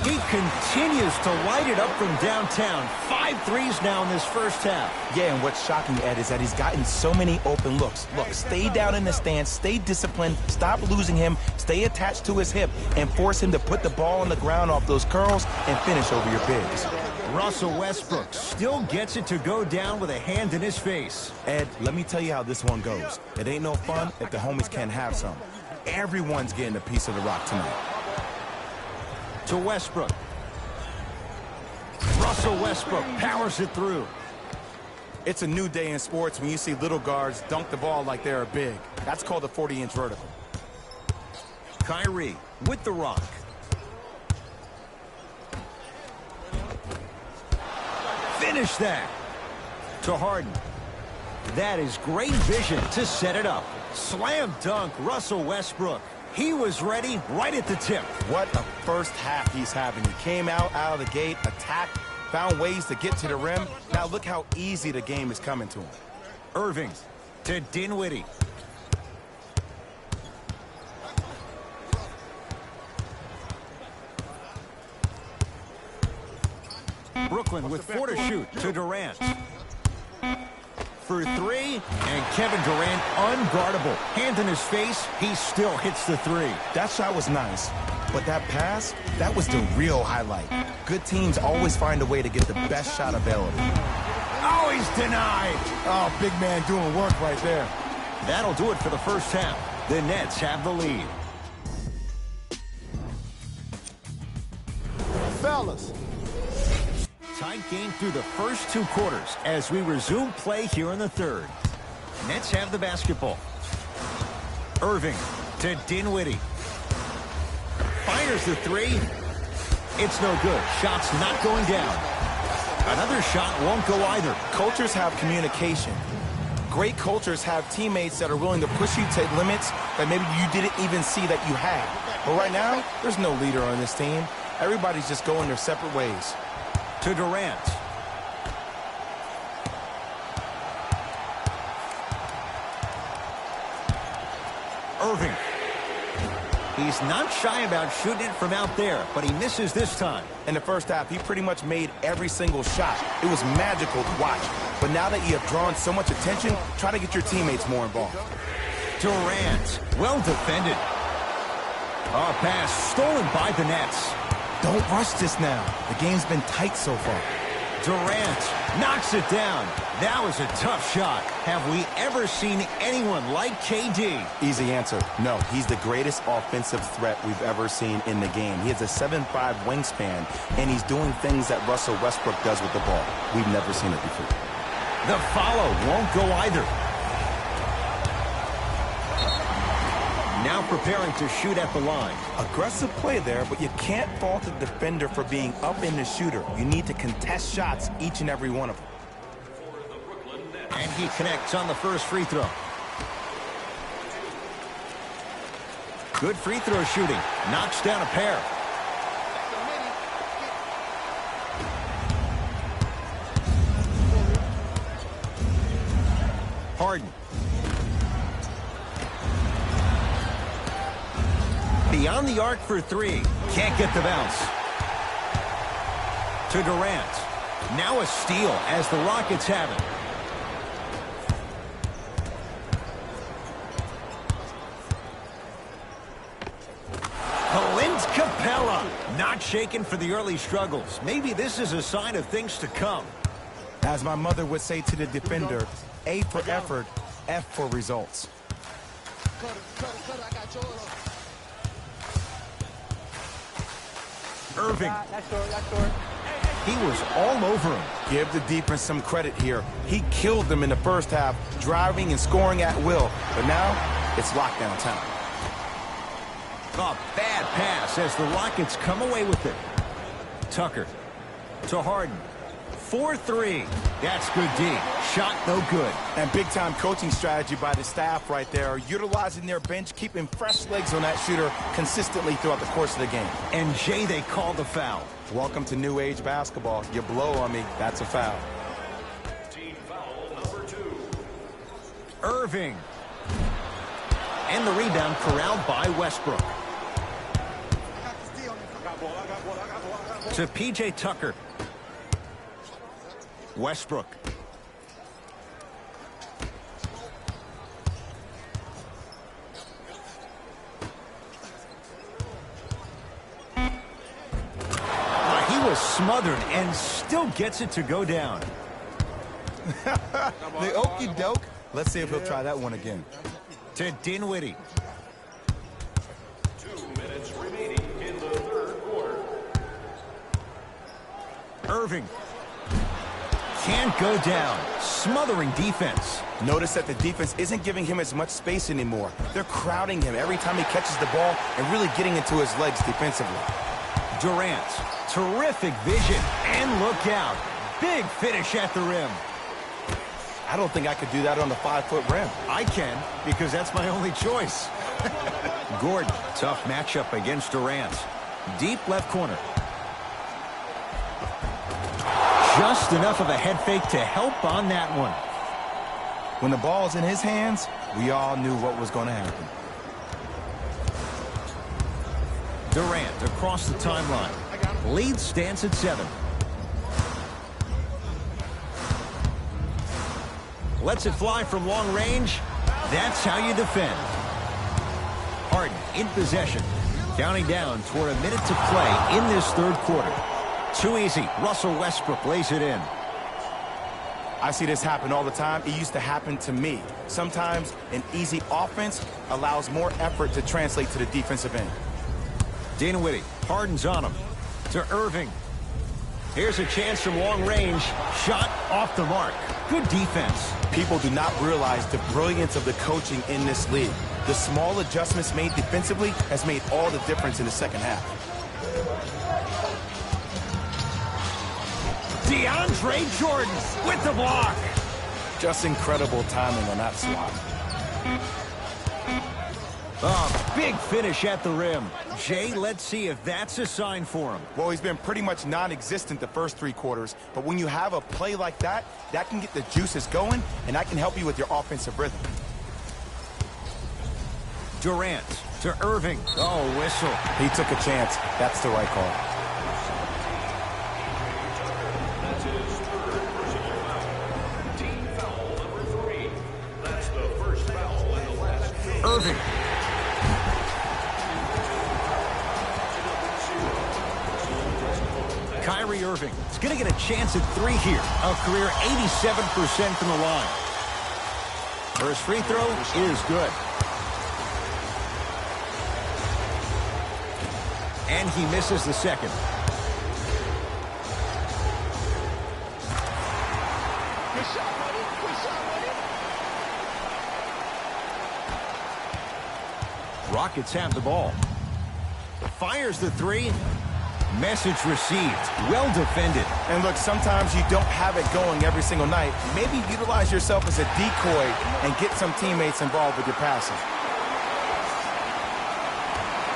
He continues to light it up from downtown. 5 threes now in this first half. Yeah, and what's shocking, Ed, is that he's gotten so many open looks. Look, stay down in the stance, stay disciplined, stop losing him, stay attached to his hip, and force him to put the ball on the ground off those curls and finish over your bigs. Russell Westbrook still gets it to go down with a hand in his face. Ed, let me tell you how this one goes. It ain't no fun if the homies can't have some. Everyone's getting a piece of the rock tonight. To Westbrook. Russell Westbrook powers it through. It's a new day in sports when you see little guards dunk the ball like they're big. That's called a 40-inch vertical. Kyrie with the rock. Finish that. To Harden. That is great vision to set it up. Slam dunk, Russell Westbrook. He was ready right at the tip. What a first half he's having. He came out of the gate, attacked, found ways to get to the rim. Now look how easy the game is coming to him. Irving to Dinwiddie. Brooklyn with 4 to shoot to Durant. For 3, and Kevin Durant unguardable. Hand in his face, he still hits the 3. That shot was nice, but that pass, that was the real highlight. Good teams always find a way to get the best shot available. Oh, he's denied. Oh, big man doing work right there. That'll do it for the first half. The Nets have the lead. Fellas. Tight game through the first 2 quarters as we resume play here in the third. Nets have the basketball. Irving to Dinwiddie. Fires the 3. It's no good. Shot's not going down. Another shot won't go either. Cultures have communication. Great cultures have teammates that are willing to push you to limits that maybe you didn't even see that you had. But right now, there's no leader on this team. Everybody's just going their separate ways. To Durant. Irving. He's not shy about shooting it from out there, but he misses this time. In the first half, he pretty much made every single shot. It was magical to watch. But now that you have drawn so much attention, try to get your teammates more involved. Durant. Well defended. A pass stolen by the Nets. Don't rush this now. The game's been tight so far. Durant knocks it down. That was a tough shot. Have we ever seen anyone like KD? Easy answer. No, he's the greatest offensive threat we've ever seen in the game. He has a 7'5" wingspan, and he's doing things that Russell Westbrook does with the ball. We've never seen it before. The follow won't go either. Now preparing to shoot at the line. Aggressive play there, but you can't fault the defender for being up in the shooter. You need to contest shots, each and every one of them. And he connects on the first free throw. Good free throw shooting. Knocks down a pair. Harden. Beyond the arc for 3. Can't get the bounce. To Durant. Now a steal as the Rockets have it. Clint Capella. Not shaken for the early struggles. Maybe this is a sign of things to come. As my mother would say to the defender, A for effort, F for results. Irving. He was all over him. Give the defense some credit here. He killed them in the first half, driving and scoring at will. But now, it's lockdown time. A bad pass as the Rockets come away with it. Tucker to Harden. 4-3. That's good D. Shot no good. And big-time coaching strategy by the staff right there, utilizing their bench, keeping fresh legs on that shooter consistently throughout the course of the game. And Jay, they called the foul. Welcome to new age basketball. You blow on me, that's a foul. Team foul number 2. Irving. And the rebound corralled by Westbrook. To P.J. Tucker. Westbrook. He was smothered and still gets it to go down. The okie doke. Let's see if he'll try that one again. To Dinwiddie. 2 minutes remaining in the third quarter. Irving. Can't go down. Smothering defense. Notice that the defense isn't giving him as much space anymore. They're crowding him every time he catches the ball and really getting into his legs defensively. Durant. Terrific vision. And look out. Big finish at the rim. I don't think I could do that on the 5-foot rim. I can, because that's my only choice. Gordon. Tough matchup against Durant. Deep left corner. Just enough of a head fake to help on that one. When the ball's in his hands, we all knew what was going to happen. Durant across the timeline. Lead stands at 7. Lets it fly from long range. That's how you defend. Harden in possession. Counting down toward a minute to play in this third quarter. Too easy. Russell Westbrook lays it in. I see this happen all the time. It used to happen to me. Sometimes an easy offense allows more effort to translate to the defensive end. Dinwiddie. Harden's on him. To Irving. Here's a chance from long range. Shot off the mark. Good defense. People do not realize the brilliance of the coaching in this league. The small adjustments made defensively has made all the difference in the second half. DeAndre Jordan with the block. Just incredible timing on that swat. Oh, big finish at the rim. Jay, let's see if that's a sign for him. Well, he's been pretty much non-existent the first 3 quarters, but when you have a play like that, that can get the juices going, and that can help you with your offensive rhythm. Durant to Irving. Oh, whistle. He took a chance. That's the right call. That's his third personal foul. Team foul number 3. That's the first foul in the last game. Irving. Kyrie Irving is going to get a chance at 3 here. A career 87% from the line. First free throw is good. And he misses the second. Rockets have the ball. Fires the 3. Message received. Well defended. And look, sometimes you don't have it going every single night. Maybe utilize yourself as a decoy and get some teammates involved with your passing.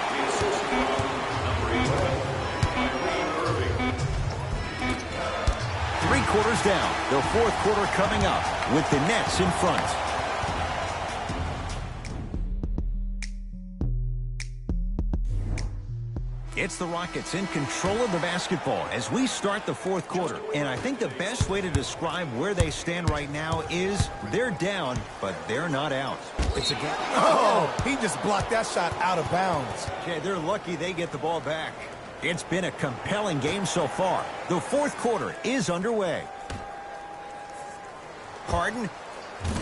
The assist number 11, Kyrie Irving. 3 quarters down. The fourth quarter coming up with the Nets in front. It's the Rockets in control of the basketball as we start the fourth quarter. And I think the best way to describe where they stand right now is they're down, but they're not out. It's a game. Oh, he just blocked that shot out of bounds. Okay, they're lucky they get the ball back. It's been a compelling game so far. The fourth quarter is underway. Harden.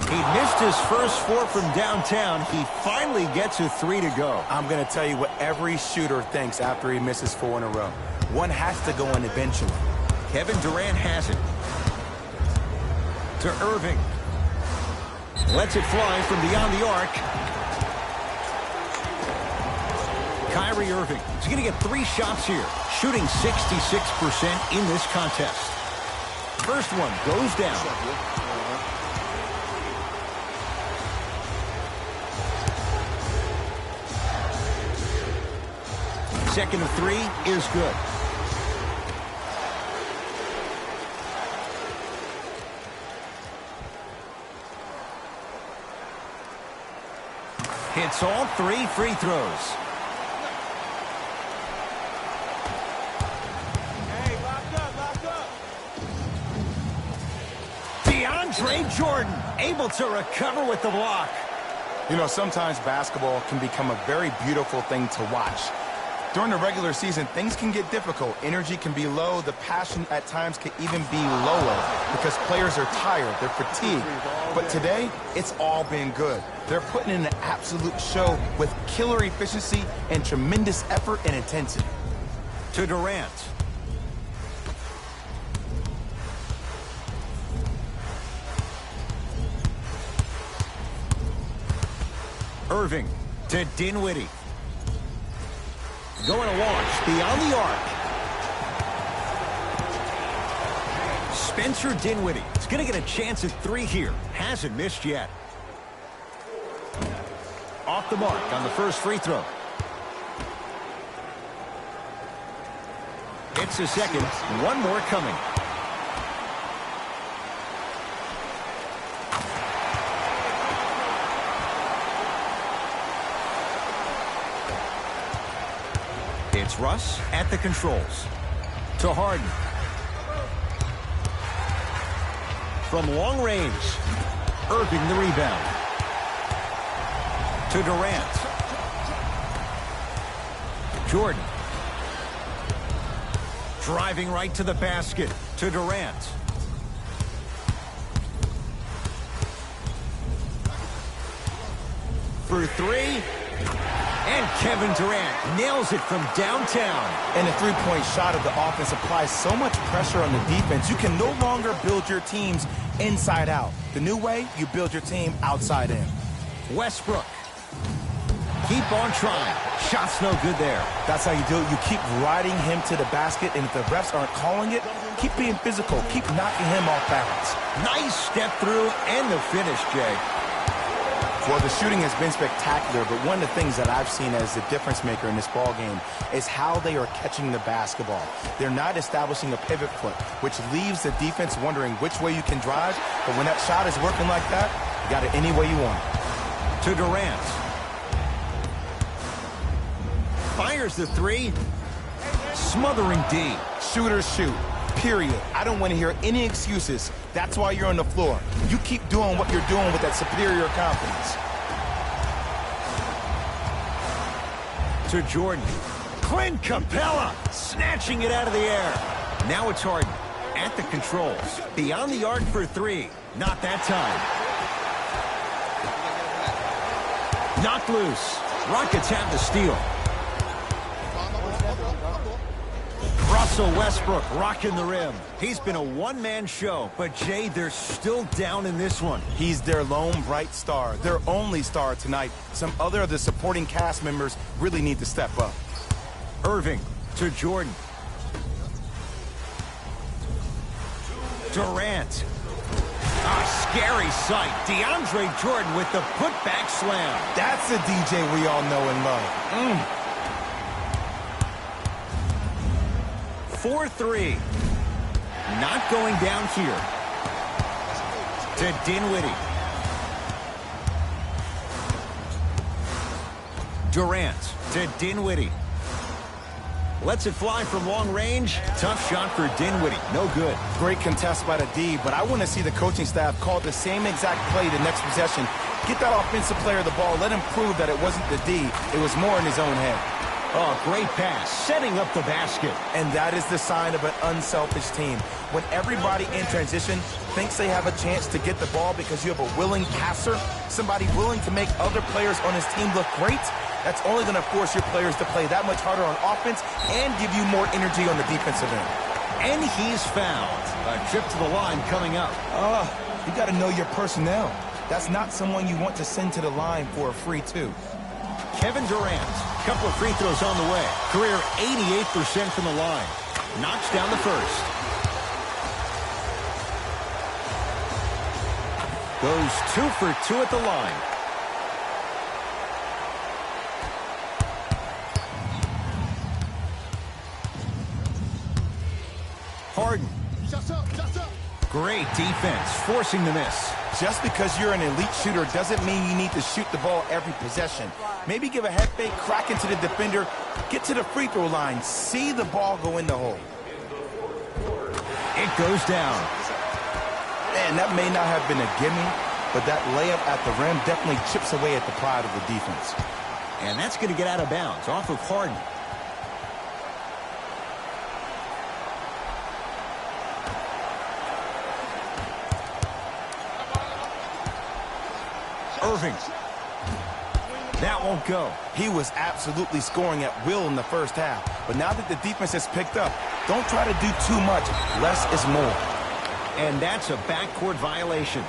He missed his first 4 from downtown. He finally gets a 3 to go. I'm going to tell you what every shooter thinks after he misses 4 in a row. One has to go in eventually. Kevin Durant has it. To Irving. Lets it fly from beyond the arc. Kyrie Irving is going to get 3 shots here, shooting 66% in this contest. First one goes down. Second of three is good. Hits all 3 free throws. Hey, locked up. DeAndre Jordan able to recover with the block. You know, sometimes basketball can become a very beautiful thing to watch. During the regular season, things can get difficult. Energy can be low. The passion at times can even be lower because players are tired. They're fatigued. But today, it's all been good. They're putting in an absolute show with killer efficiency and tremendous effort and intensity. To Durant. Irving to Dinwiddie. Going to launch beyond the arc. Spencer Dinwiddie is going to get a chance at 3 here. Hasn't missed yet. Off the mark on the first free throw. It's a second. One more coming. It's Russ at the controls. To Harden. From long range. Irving the rebound. To Durant. Jordan. Driving right to the basket. To Durant. For 3. And Kevin Durant nails it from downtown. And the three-point shot of the offense applies so much pressure on the defense, you can no longer build your teams inside out. The new way, you build your team outside in. Westbrook. Keep on trying. Shot's no good there. That's how you do it. You keep riding him to the basket, and if the refs aren't calling it, keep being physical. Keep knocking him off balance. Nice step through and the finish, Jay. Well, the shooting has been spectacular, but one of the things that I've seen as the difference maker in this ball game is how they are catching the basketball. They're not establishing a pivot foot, which leaves the defense wondering which way you can drive, but when that shot is working like that, you got it any way you want. To Durant. Fires the 3. Smothering D. Shooters shoot. Period. I don't want to hear any excuses. That's why you're on the floor. You keep doing what you're doing with that superior confidence. To Jordan. Clint Capella snatching it out of the air. Now it's Harden at the controls. Beyond the arc for 3. Not that time. Knocked loose. Rockets have the steal. Russell Westbrook rocking the rim. He's been a one-man show, but Jay, they're still down in this one. He's their lone bright star, their only star tonight. Some other of the supporting cast members really need to step up. Irving to Jordan. Durant. A scary sight. DeAndre Jordan with the putback slam. That's a DJ we all know and love. 4-3. Not going down here. To Dinwiddie. Durant to Dinwiddie. Lets it fly from long range. Tough shot for Dinwiddie. No good. Great contest by the D, but I want to see the coaching staff call the same exact play the next possession. Get that offensive player the ball. Let him prove that it wasn't the D. It was more in his own head. Oh, great pass. Setting up the basket. And that is the sign of an unselfish team. When everybody in transition thinks they have a chance to get the ball because you have a willing passer, somebody willing to make other players on his team look great, that's only going to force your players to play that much harder on offense and give you more energy on the defensive end. And he's fouled. A trip to the line coming up. You got to know your personnel. That's not someone you want to send to the line for a free two. Kevin Durant. Couple of free throws on the way. Career 88% from the line. Knocks down the first. Goes 2 for 2 at the line. Harden. Great defense, forcing the miss. Just because you're an elite shooter doesn't mean you need to shoot the ball every possession. Maybe give a head fake, crack into the defender, get to the free throw line, see the ball go in the hole. It goes down. Man, that may not have been a gimme, but that layup at the rim definitely chips away at the pride of the defense. And that's going to get out of bounds off of Harden. Irving. That won't go. He was absolutely scoring at will in the first half, but now that the defense has picked up, don't try to do too much. Less is more. And that's a backcourt violation.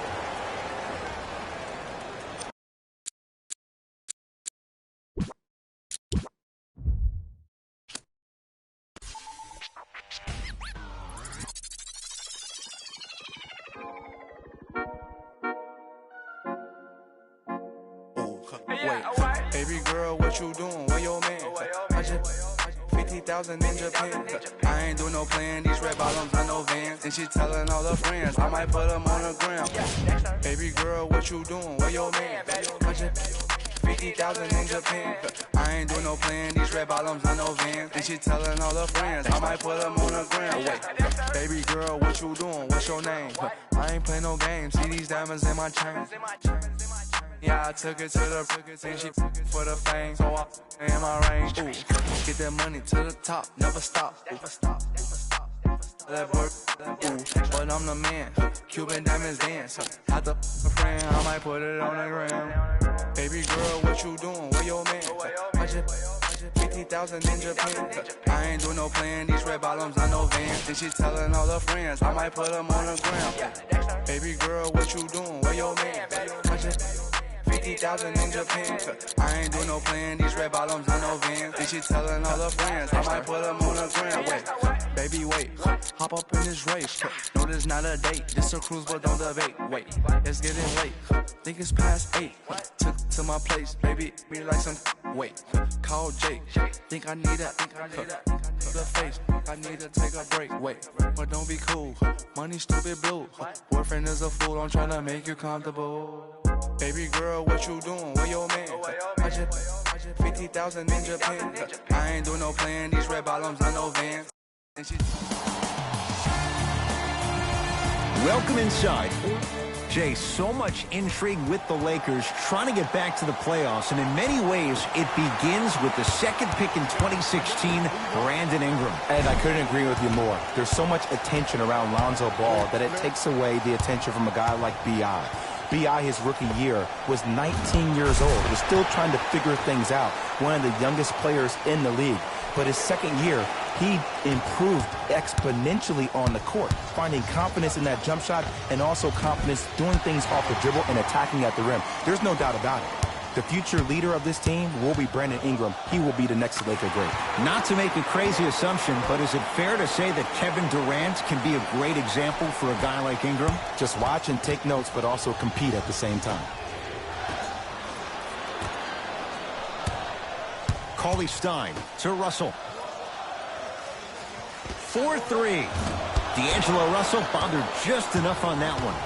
Wait, baby girl, what you doing? Where your man? I just 50,000 in Japan. I ain't do no plan. These red bottoms, I know Vans. And she telling all her friends, I might put them on the gram. Baby girl, what you doing? Where your man? I just 50,000 in Japan. I ain't do no plan. These red bottoms, I know Vans. And she telling all her friends, I might put them on the gram. Wait, baby girl, what you doing? What's your name? I ain't play no games. See these diamonds in my chain. Yeah, I took it to the and she for the fame. So I in my range. Ooh, get that money to the top, never stop. That work, ooh, but I'm the man. Cuban diamonds dance. Had the friend, I might put it on the gram. Baby girl, what you doing? Where your man? I just 50,000 in Japan. I ain't do no plan. These red bottoms, I know Vans. And she telling all her friends, I might put them on the gram. Baby girl, what you doing? Where your man? I just 50,000 in Japan. I ain't do no plan. These red bottoms, I know Vans. And she telling all her friends, I might put them on the gram. Wait, baby, wait. Hop up in this race. No, this not a date. This a cruise, but don't debate. Wait, it's getting late. Think it's past 8. Took to my place, baby. Me like some. Wait, call Jake. Think I need that. To the face. I need to take a break. Wait, but don't be cool. Money stupid blue. Boyfriend is a fool. I'm trying to make you comfortable. Baby girl, what you doing? Where your man? I just 50,000 in Japan. I ain't do no plan. These red bottoms, I know Vans. And she. Welcome inside. Jay, so much intrigue with the Lakers trying to get back to the playoffs, and in many ways, it begins with the second pick in 2016, Brandon Ingram. And I couldn't agree with you more. There's so much attention around Lonzo Ball that it takes away the attention from a guy like B.I. B.I., his rookie year, was 19 years old, was still trying to figure things out, one of the youngest players in the league. But his second year, he improved exponentially on the court, finding confidence in that jump shot and also confidence doing things off the dribble and attacking at the rim. There's no doubt about it. The future leader of this team will be Brandon Ingram. He will be the next Laker great. Not to make a crazy assumption, but is it fair to say that Kevin Durant can be a great example for a guy like Ingram? Just watch and take notes, but also compete at the same time. Cauley-Stein to Russell. 4-3. D'Angelo Russell bothered just enough on that one.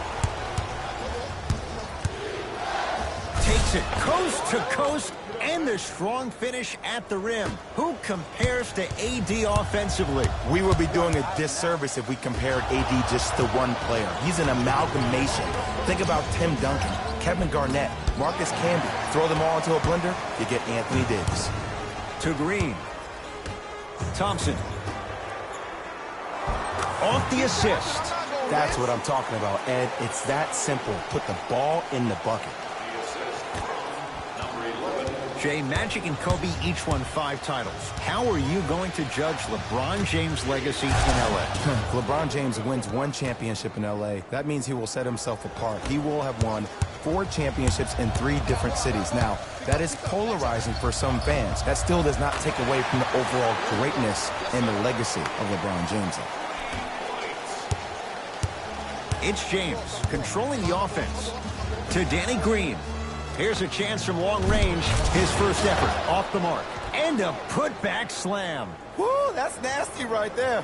Takes it coast to coast, and the strong finish at the rim. Who compares to AD offensively? We would be doing a disservice if we compared AD just to one player. He's an amalgamation. Think about Tim Duncan, Kevin Garnett, Marcus Camby. Throw them all into a blender, you get Anthony Davis. To Green. Thompson. Off the assist. That's what I'm talking about, Ed. It's that simple. Put the ball in the bucket. Jay, Magic and Kobe each won 5 titles. How are you going to judge LeBron James' legacy in L.A.? LeBron James wins 1 championship in L.A. That means he will set himself apart. He will have won 4 championships in 3 different cities. Now, that is polarizing for some fans. That still does not take away from the overall greatness and the legacy of LeBron James. It's James controlling the offense. to Danny Green. Here's a chance from long range. His first effort off the mark. And a putback slam. Woo, that's nasty right there.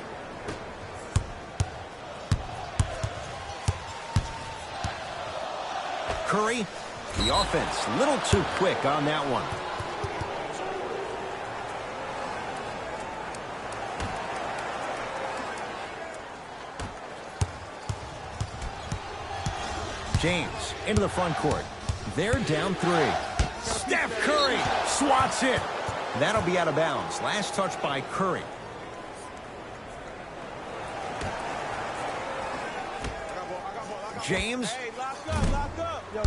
Curry, the offense a little too quick on that one. James into the front court. They're down 3. Steph Curry swats it. That'll be out of bounds. Last touch by Curry. James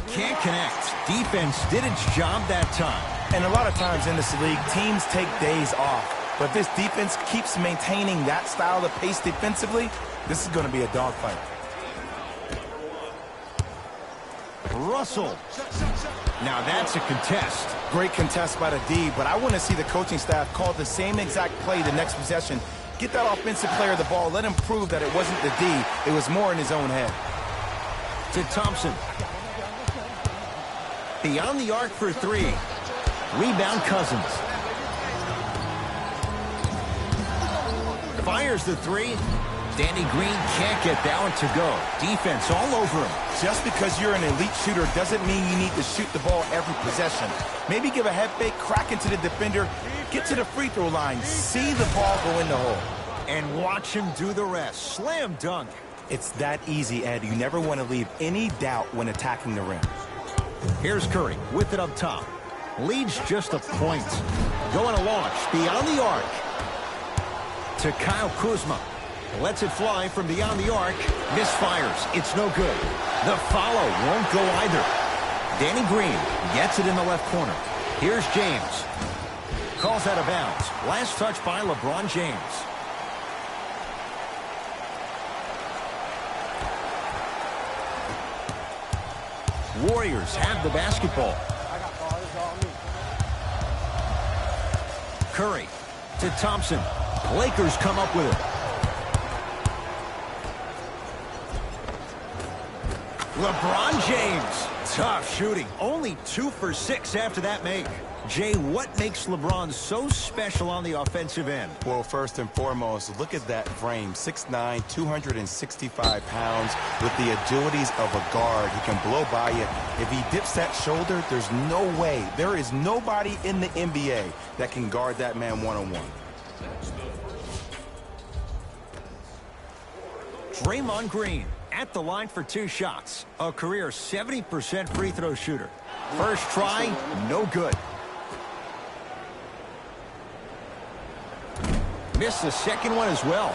can't connect. Defense did its job that time. And a lot of times in this league, teams take days off. But if this defense keeps maintaining that style of pace defensively, this is going to be a dogfight. Russell. Now that's a contest. Great contest by the D, but I want to see the coaching staff call the same exact play the next possession. Get that offensive player the ball. Let him prove that it wasn't the D. It was more in his own head. To Thompson. Beyond the arc for 3. Rebound Cousins. Fires the 3. Danny Green can't get that one to go. Defense all over him. Just because you're an elite shooter doesn't mean you need to shoot the ball every possession. Maybe give a head fake, crack into the defender, get to the free throw line, see the ball go in the hole. And watch him do the rest. Slam dunk. It's that easy, Ed. You never want to leave any doubt when attacking the rim. Here's Curry with it up top. Leads just a point. Going to launch beyond the arc. To Kyle Kuzma. Lets it fly from beyond the arc. Misfires. It's no good. The follow won't go either. Danny Green gets it in the left corner. Here's James. Calls out of bounds. Last touch by LeBron James. Warriors have the basketball. Curry to Thompson. Lakers come up with it. LeBron James. Tough shooting. Only 2 for 6 after that make. Jay, what makes LeBron so special on the offensive end? Well, first and foremost, look at that frame. 6'9", 265 pounds with the agilities of a guard. He can blow by you. If he dips that shoulder, there's no way. There is nobody in the NBA that can guard that man one-on-one. Draymond Green at the line for 2 shots. A career 70% free throw shooter. First try, no good. Missed the second one as well.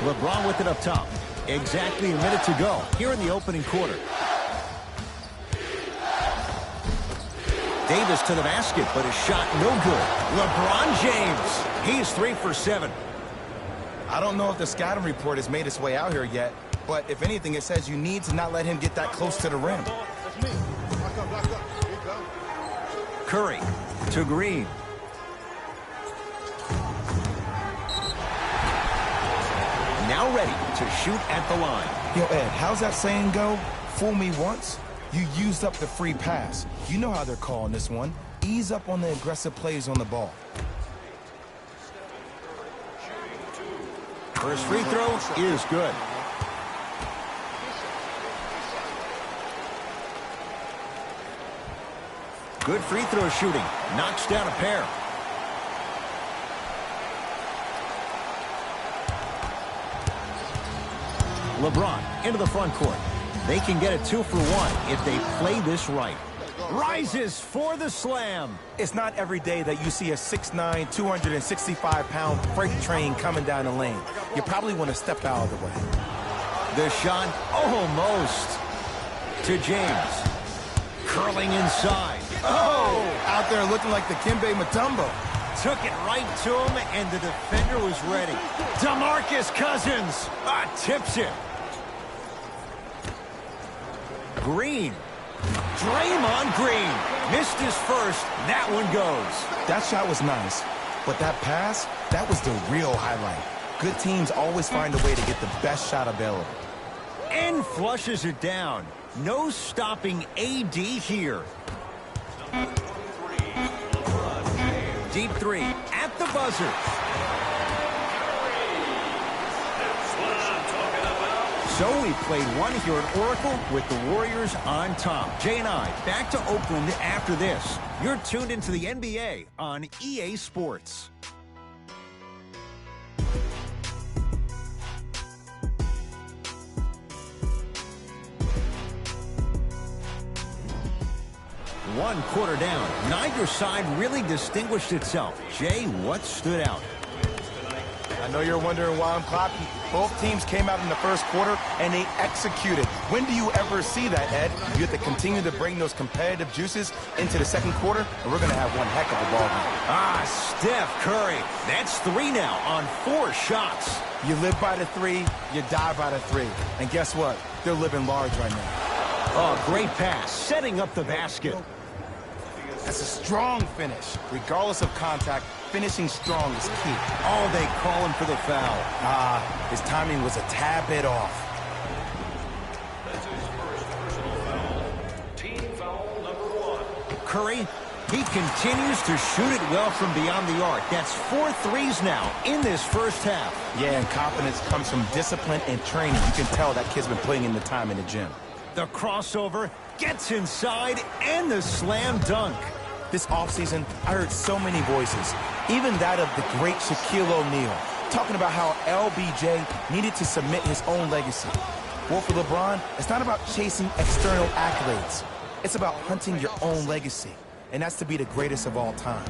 LeBron with it up top. Exactly a minute to go here in the opening quarter. Davis to the basket, but his shot no good. LeBron James. He's 3 for 7. I don't know if the scouting report has made its way out here yet, but if anything, it says you need to not let him get that close to the rim. Curry to Green. Now ready to shoot at the line. Yo, Ed, how's that saying go? Fool me once, you used up the free pass. You know how they're calling this one. Ease up on the aggressive plays on the ball. First free throw is good. Good free throw shooting. Knocks down a pair. LeBron into the front court. They can get a 2 for 1 if they play this right. Rises for the slam. It's not every day that you see a 6'9", 265-pound freight train coming down the lane. You probably want to step out of the way. The shot almost to James. Curling inside. Oh! Out there looking like the Kimbe Mutombo. Took it right to him, and the defender was ready. DeMarcus Cousins tips it. Green. Draymond Green. Missed his first. That one goes. That shot was nice, but that pass, that was the real highlight. Good teams always find a way to get the best shot available. And flushes it down. No stopping AD here. Deep three at the buzzer. So we played one here at Oracle with the Warriors on top. Jay and I back to Oakland after this. You're tuned into the NBA on EA Sports. One quarter down. Neither side really distinguished itself. Jay, what stood out? I know you're wondering why I'm clapping. Both teams came out in the first quarter, and they executed. When do you ever see that, Ed? You have to continue to bring those competitive juices into the second quarter, and we're going to have one heck of a ball game. Steph Curry. That's 3 now on 4 shots. You live by the 3, you die by the 3. And guess what? They're living large right now. Oh, great pass. Setting up the basket. That's a strong finish. Regardless of contact, finishing strong is key. Oh, they call him for the foul. His timing was a tad bit off. That's his first personal foul. Team foul number 1. Curry, he continues to shoot it well from beyond the arc. That's 4 threes now in this first half. Yeah, and confidence comes from discipline and training. You can tell that kid's been putting in the time in the gym. The crossover gets inside and the slam dunk. This offseason, I heard so many voices, even that of the great Shaquille O'Neal, talking about how LBJ needed to submit his own legacy. Well, for LeBron, it's not about chasing external accolades. It's about hunting your own legacy, and that's to be the greatest of all time.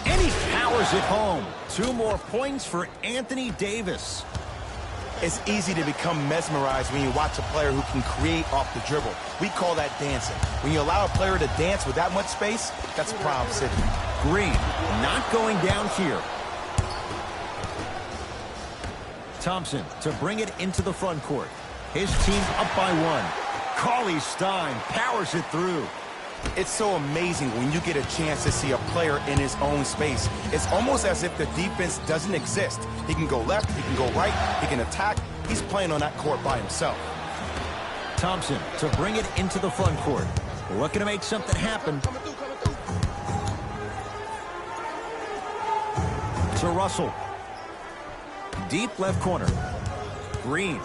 And he powers it home. 2 more points for Anthony Davis. It's easy to become mesmerized when you watch a player who can create off the dribble. We call that dancing. When you allow a player to dance with that much space, that's Prom City. Green not going down here. Thompson to bring it into the front court. His team up by 1. Cauley Stein powers it through. It's so amazing when you get a chance to see a player in his own space. It's almost as if the defense doesn't exist. He can go left, he can go right, he can attack. He's playing on that court by himself. Thompson to bring it into the front court. Looking to make something happen. To Russell. Deep left corner. Green.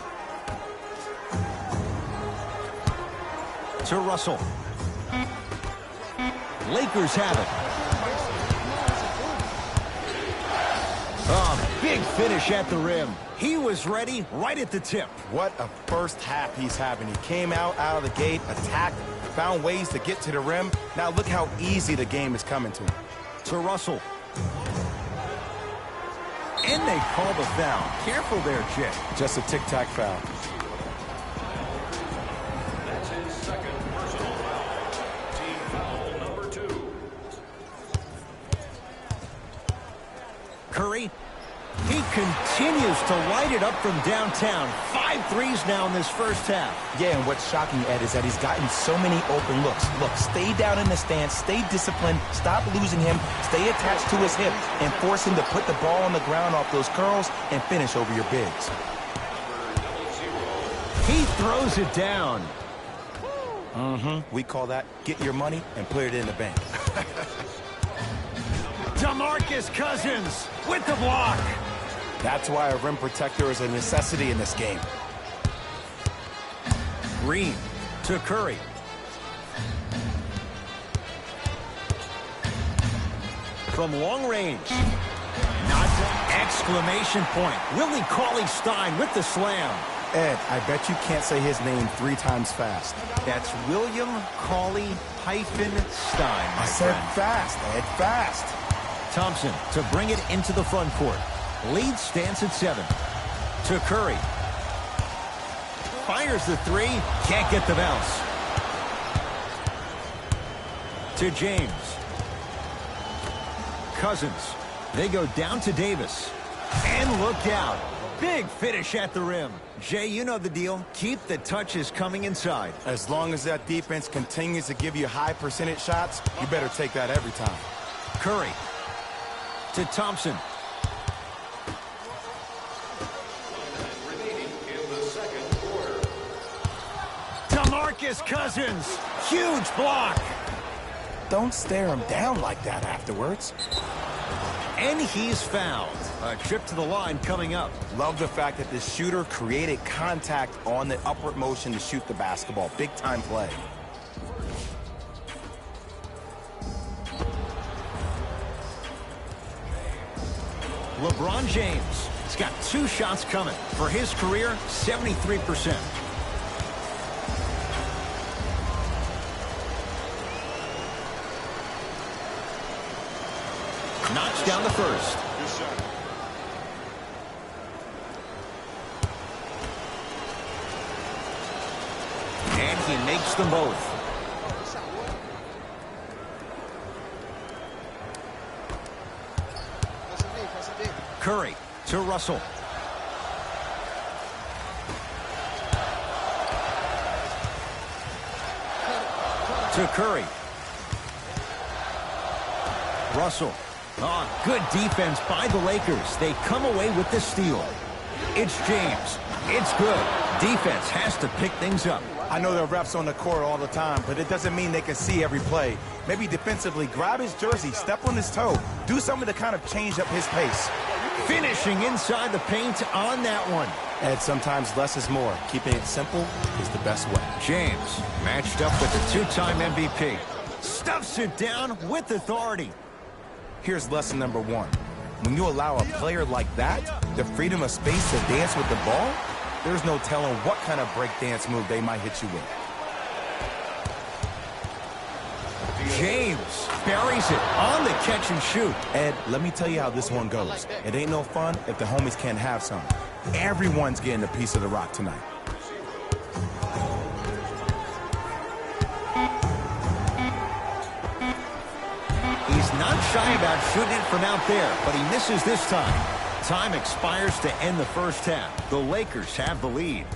To Russell. Lakers have it. Oh, big finish at the rim. He was ready right at the tip. What a first half he's having. He came out of the gate, attacked, found ways to get to the rim. Now look how easy the game is coming to him. To Russell. And they call the foul. Careful there, Jay. Just a tic-tac foul. That's his second personal foul. Team foul number 2. Curry. He continues to light it up from downtown. 5 threes now in this first half. Yeah, and what's shocking, Ed, is that he's gotten so many open looks. Look, stay down in the stance, stay disciplined, stop losing him, stay attached to his hip, and force him to put the ball on the ground off those curls and finish over your bigs. He throws it down. We call that get your money and put it in the bank. DeMarcus Cousins with the block. That's why a rim protector is a necessity in this game. Green to Curry. From long range. Not exclamation point. Willie Cauley Stein with the slam. Ed, I bet you can't say his name 3 times fast. That's William Cauley-Stein. I said fast, Ed, fast. Thompson to bring it into the front court. Lead stands at 7. To Curry. Fires the 3. Can't get the bounce. To James. Cousins. They go down to Davis. And look out. Big finish at the rim. Jay, you know the deal. Keep the touches coming inside. As long as that defense continues to give you high percentage shots, you better take that every time. Curry. to Thompson. Remaining in the second quarter. DeMarcus Cousins. Huge block. Don't stare him down like that afterwards. And he's fouled. A trip to the line coming up. Love the fact that the shooter created contact on the upward motion to shoot the basketball. Big time play. LeBron James has got 2 shots coming. For his career, 73%. Knocks down the first. Good shot. And he makes them both. Curry to Russell. To Curry. Russell. Oh, good defense by the Lakers. They come away with the steal. It's James. It's good. Defense has to pick things up. I know there are refs on the court all the time, but it doesn't mean they can see every play. Maybe defensively, grab his jersey, step on his toe, do something to kind of change up his pace. Finishing inside the paint on that one. And sometimes less is more. Keeping it simple is the best way. James matched up with the 2-time MVP. Stuffs it down with authority. Here's lesson number 1. When you allow a player like that the freedom of space to dance with the ball, there's no telling what kind of break dance move they might hit you with. James buries it on the catch and shoot. Ed, let me tell you how this one goes. It ain't no fun if the homies can't have some. Everyone's getting a piece of the rock tonight. He's not shy about shooting it from out there, but he misses this time. Time expires to end the first half. The Lakers have the lead.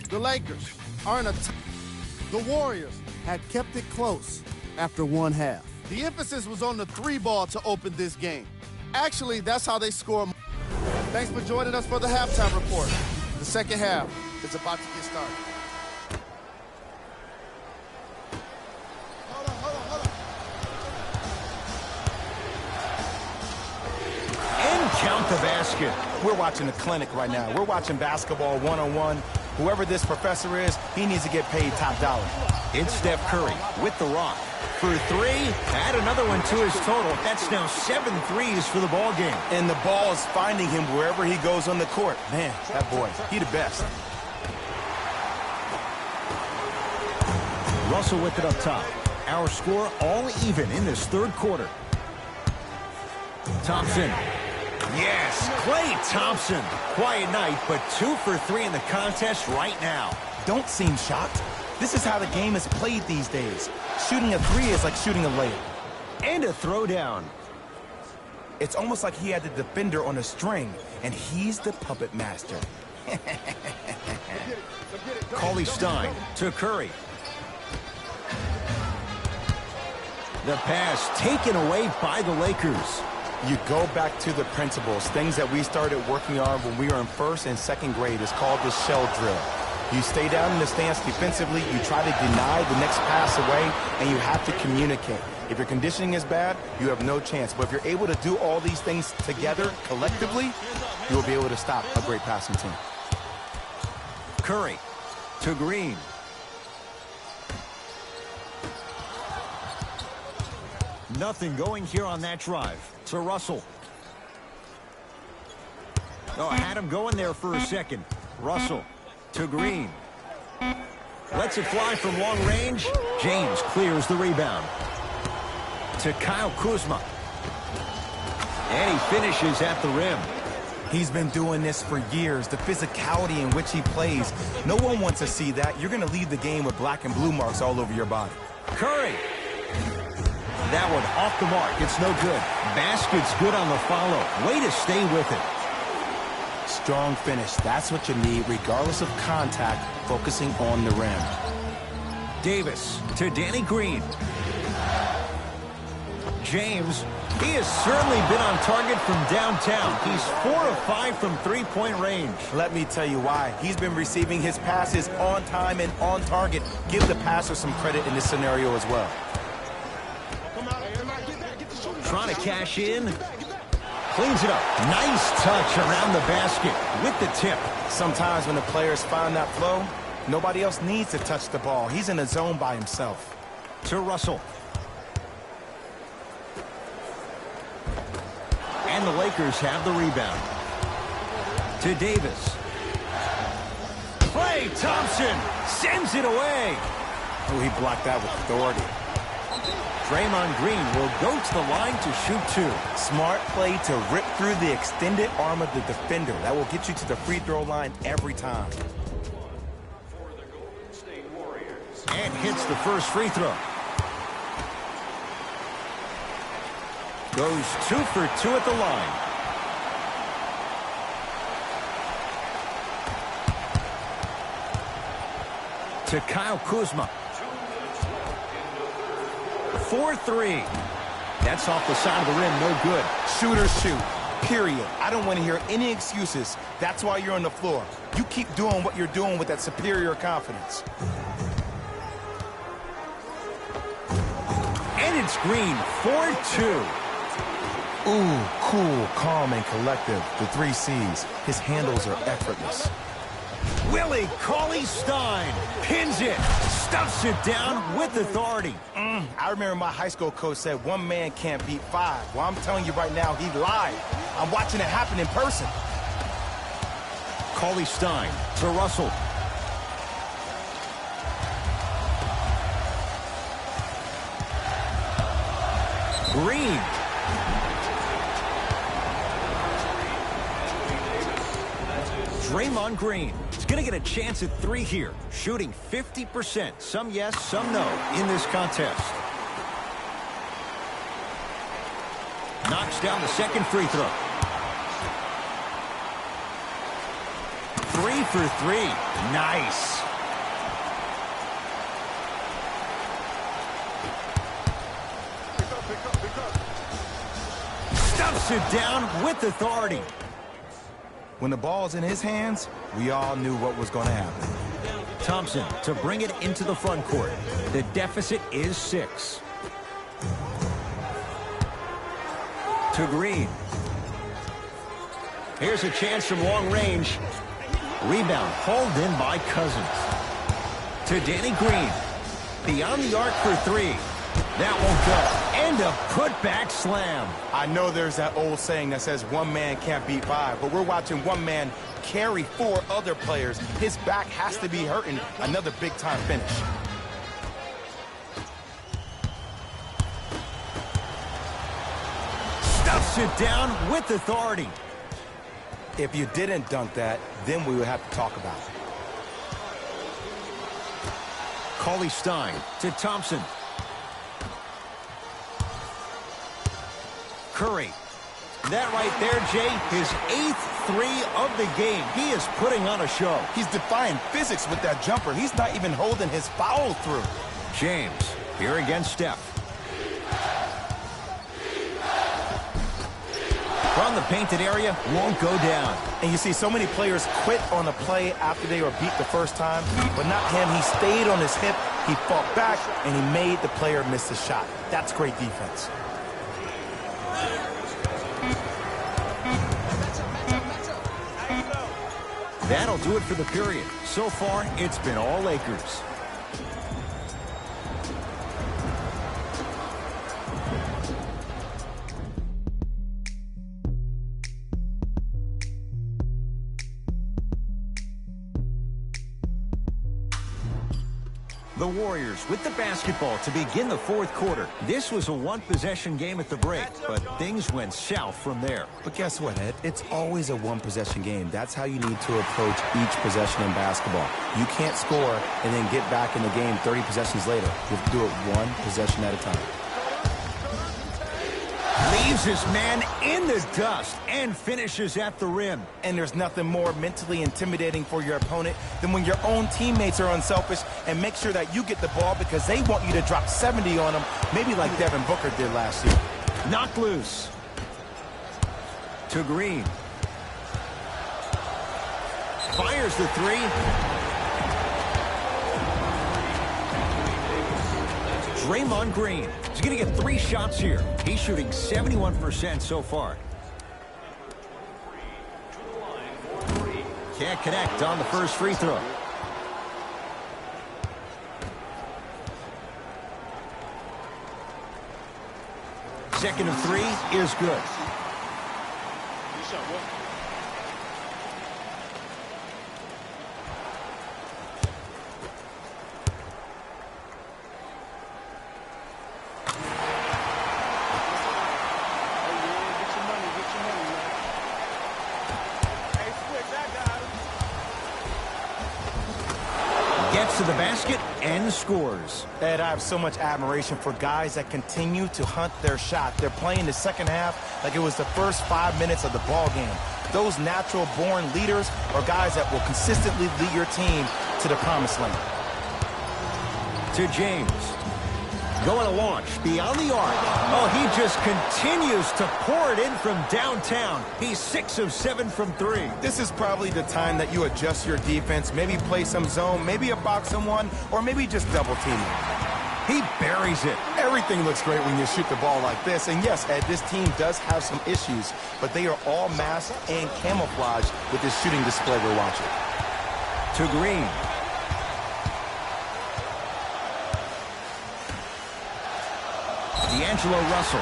The Lakers are in a the Warriors had kept it close after one half. The emphasis was on the 3-ball to open this game. Actually, that's how they score. Thanks for joining us for the halftime report. The second half is about to get started. And count the basket. We're watching a clinic right now. We're watching basketball 1-on-1. Whoever this professor is, he needs to get paid top dollar. It's Steph Curry with the rock. For 3, add another one to his total. That's now 7 threes for the ball game. And the ball is finding him wherever he goes on the court. Man, that boy, he the best. Russell with it up top. Our score all even in this third quarter. Thompson. Yes, Klay Thompson. Quiet night, but 2 for 3 in the contest right now. Don't seem shocked. This is how the game is played these days. Shooting a 3 is like shooting a layup. And a throwdown. It's almost like he had the defender on a string, and he's the puppet master. Cauley Stein to Curry. The pass taken away by the Lakers. You go back to the principles, things that we started working on when we were in 1st and 2nd grade. It's called the shell drill. You stay down in the stance defensively, you try to deny the next pass away, and you have to communicate. If your conditioning is bad, you have no chance. But if you're able to do all these things together, collectively, you will be able to stop a great passing team. Curry to Green. Nothing going here on that drive. To Russell. Oh, had him going there for a second. Russell to Green. Lets it fly from long range. James clears the rebound. To Kyle Kuzma. And he finishes at the rim. He's been doing this for years. The physicality in which he plays. No one wants to see that. You're going to leave the game with black and blue marks all over your body. Curry. That one off the mark. It's no good. Basket's good on the follow. Way to stay with it. Strong finish. That's what you need, regardless of contact, focusing on the rim. Davis to Danny Green. James, he has certainly been on target from downtown. He's 4 of 5 from three-point range. Let me tell you why. He's been receiving his passes on time and on target. Give the passer some credit in this scenario as well. Trying to cash in. Cleans it up. Nice touch around the basket with the tip. Sometimes when the players find that flow, nobody else needs to touch the ball. He's in a zone by himself. To Russell. And the Lakers have the rebound. To Davis. Klay Thompson sends it away. Oh, he blocked that with authority. Draymond Green will go to the line to shoot 2. Smart play to rip through the extended arm of the defender. That will get you to the free throw line every time. And hits the first free throw. Goes 2 for 2 at the line. To Kyle Kuzma. 4-3. That's off the side of the rim, no good. Shooters shoot, period. I don't want to hear any excuses. That's why you're on the floor. You keep doing what you're doing with that superior confidence. And it's Green, 4-2. Ooh, cool, calm, and collective. The 3 C's. His handles are effortless. Willie Cauley-Stein pins it, stuffs it down with authority. I remember my high school coach said 1 man can't beat 5. Well, I'm telling you right now, he lied. I'm watching it happen in person. Cauley-Stein to Russell. Green. Draymond Green is going to get a chance at 3 here, shooting 50%. Some yes, some no in this contest. Knocks down the second free throw. 3 for 3. Nice. Stuffs it down with authority. When the ball's in his hands, we all knew what was going to happen. Thompson to bring it into the front court. The deficit is 6. To Green. Here's a chance from long range. Rebound hauled in by Cousins. To Danny Green. Beyond the arc for 3. That won't go. And a putback slam. I know there's that old saying that says 1 man can't beat 5, but we're watching 1 man carry 4 other players. His back has to be hurting. Another big-time finish. Stuffs it down with authority. If you didn't dunk that, then we would have to talk about it. Cauley-Stein to Thompson. Curry. That right there, Jay, his 8th 3 of the game. He is putting on a show. He's defying physics with that jumper. He's not even holding his foul through. James here against Steph. From the painted area, won't go down. And you see so many players quit on a play after they were beat the first time, but not him. He stayed on his hip, he fought back, and he made the player miss the shot. That's great defense. That'll do it for the period. So far, it's been all Lakers. The Warriors with the basketball to begin the fourth quarter. This was a one-possession game at the break, but things went south from there. But guess what, Ed? It's always a one-possession game. That's how you need to approach each possession in basketball. You can't score and then get back in the game 30 possessions later. You have to do it one possession at a time. Leaves his man in the dust and finishes at the rim. And there's nothing more mentally intimidating for your opponent than when your own teammates are unselfish and make sure that you get the ball because they want you to drop 70 on them, maybe like Devin Booker did last year. Knocked loose. To Green. Fires the three. Draymond Green. He's going to get 3 shots here. He's shooting 71% so far. Can't connect on the first free throw. Second of 3 is good. Gets to the basket and scores. Ed, I have so much admiration for guys that continue to hunt their shot. They're playing the second half like it was the first 5 minutes of the ball game. Those natural-born leaders are guys that will consistently lead your team to the promised land. To James. Going to launch beyond the arc. Oh, he just continues to pour it in from downtown. He's 6 of 7 from 3. This is probably the time that you adjust your defense, maybe play some zone, maybe a box and one, or maybe just double team it. He buries it. Everything looks great when you shoot the ball like this. And yes, Ed, this team does have some issues, but they are all masked and camouflaged with this shooting display we're watching. To Green. D'Angelo Russell.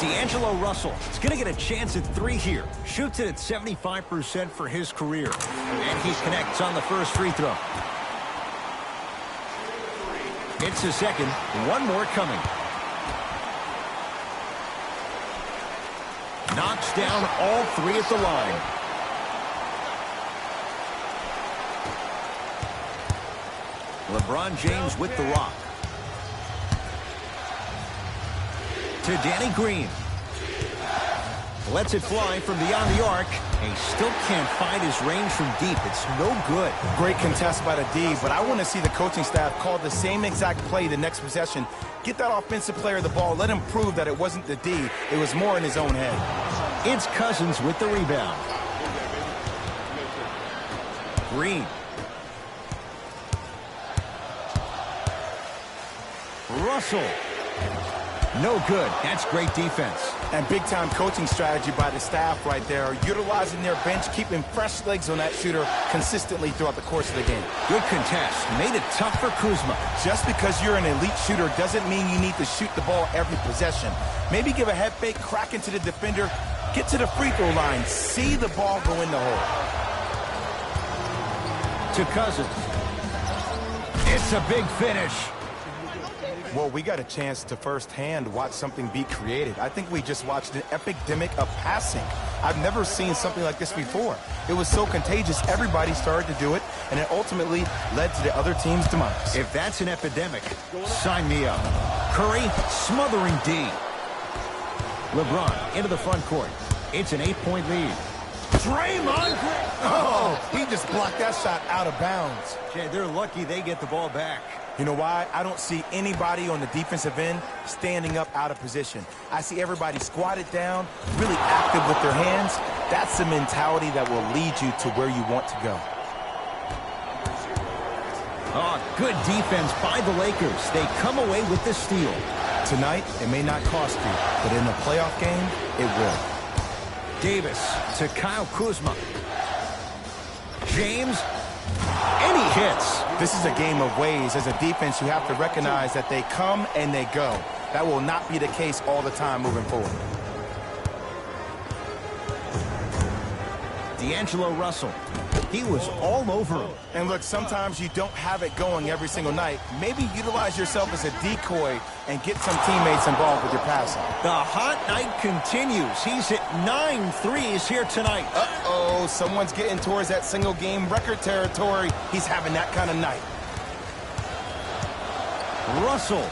D'Angelo Russell is going to get a chance at 3 here. Shoots it at 75% for his career. And he connects on the first free throw. Hits a second. One more coming. Knocks down all 3 at the line. LeBron James with the rock. To Danny Green. Lets it fly from beyond the arc. He still can't find his range from deep. It's no good. Great contest by the D, but I want to see the coaching staff call the same exact play the next possession. Get that offensive player the ball. Let him prove that it wasn't the D. It was more in his own head. It's Cousins with the rebound. Green. Russell. No good. That's great defense. And big-time coaching strategy by the staff right there, utilizing their bench, keeping fresh legs on that shooter consistently throughout the course of the game. Good contest. Made it tough for Kuzma. Just because you're an elite shooter doesn't mean you need to shoot the ball every possession. Maybe give a head fake, crack into the defender, get to the free throw line, see the ball go in the hole. To Cousins. It's a big finish. Well, we got a chance to firsthand watch something be created. I think we just watched an epidemic of passing. I've never seen something like this before. It was so contagious, everybody started to do it, and it ultimately led to the other team's demise. If that's an epidemic, sign me up. Curry smothering D. LeBron into the front court. It's an 8-point lead. Draymond Green. Oh, he just blocked that shot out of bounds. Jay, they're lucky they get the ball back. You know why? I don't see anybody on the defensive end standing up out of position. I see everybody squatted down, really active with their hands. That's the mentality that will lead you to where you want to go. Oh, good defense by the Lakers. They come away with the steal. Tonight, it may not cost you, but in a playoff game, it will. Davis to Kyle Kuzma. James, and he hits. This is a game of ways. As a defense, you have to recognize that they come and they go. That will not be the case all the time moving forward. D'Angelo Russell. He was all over him. And look, sometimes you don't have it going every single night. Maybe utilize yourself as a decoy and get some teammates involved with your passing. The hot night continues. He's hit 9 threes here tonight. Uh-oh, someone's getting towards that single-game record territory. He's having that kind of night. Russell.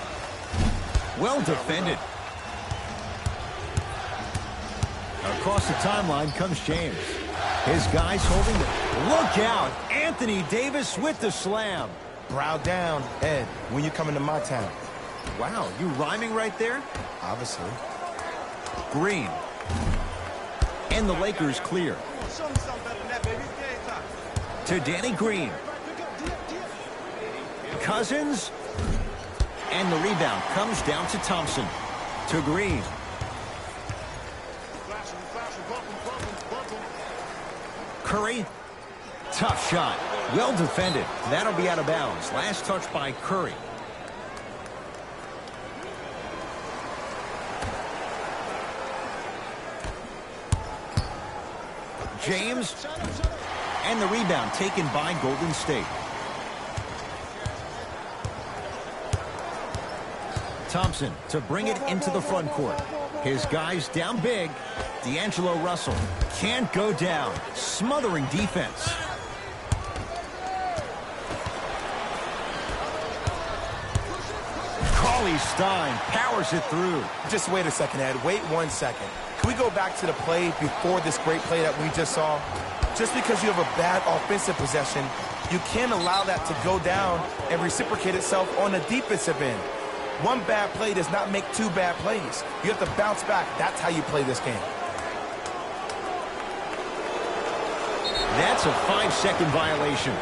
Well defended. Across the timeline comes James. His guys holding it. Look out. Anthony Davis with the slam. Brow down, Ed, when you come into my town. Wow, you rhyming right there? Obviously. Green. And the Lakers clear. Show me something better than that, baby. It's game time. To Danny Green. Cousins. And the rebound comes down to Thompson. To Green. Curry. Tough shot. Well defended. That'll be out of bounds. Last touch by Curry. James. And the rebound taken by Golden State. Thompson to bring it into the front court. His guys down big. D'Angelo Russell can't go down. Smothering defense. Cauley Stein powers it through. Just wait a second, Ed. Wait 1 second. Can we go back to the play before this great play that we just saw? Just because you have a bad offensive possession, you can't allow that to go down and reciprocate itself on the defensive end. One bad play does not make two bad plays. You have to bounce back. That's how you play this game. That's a 5-second violation.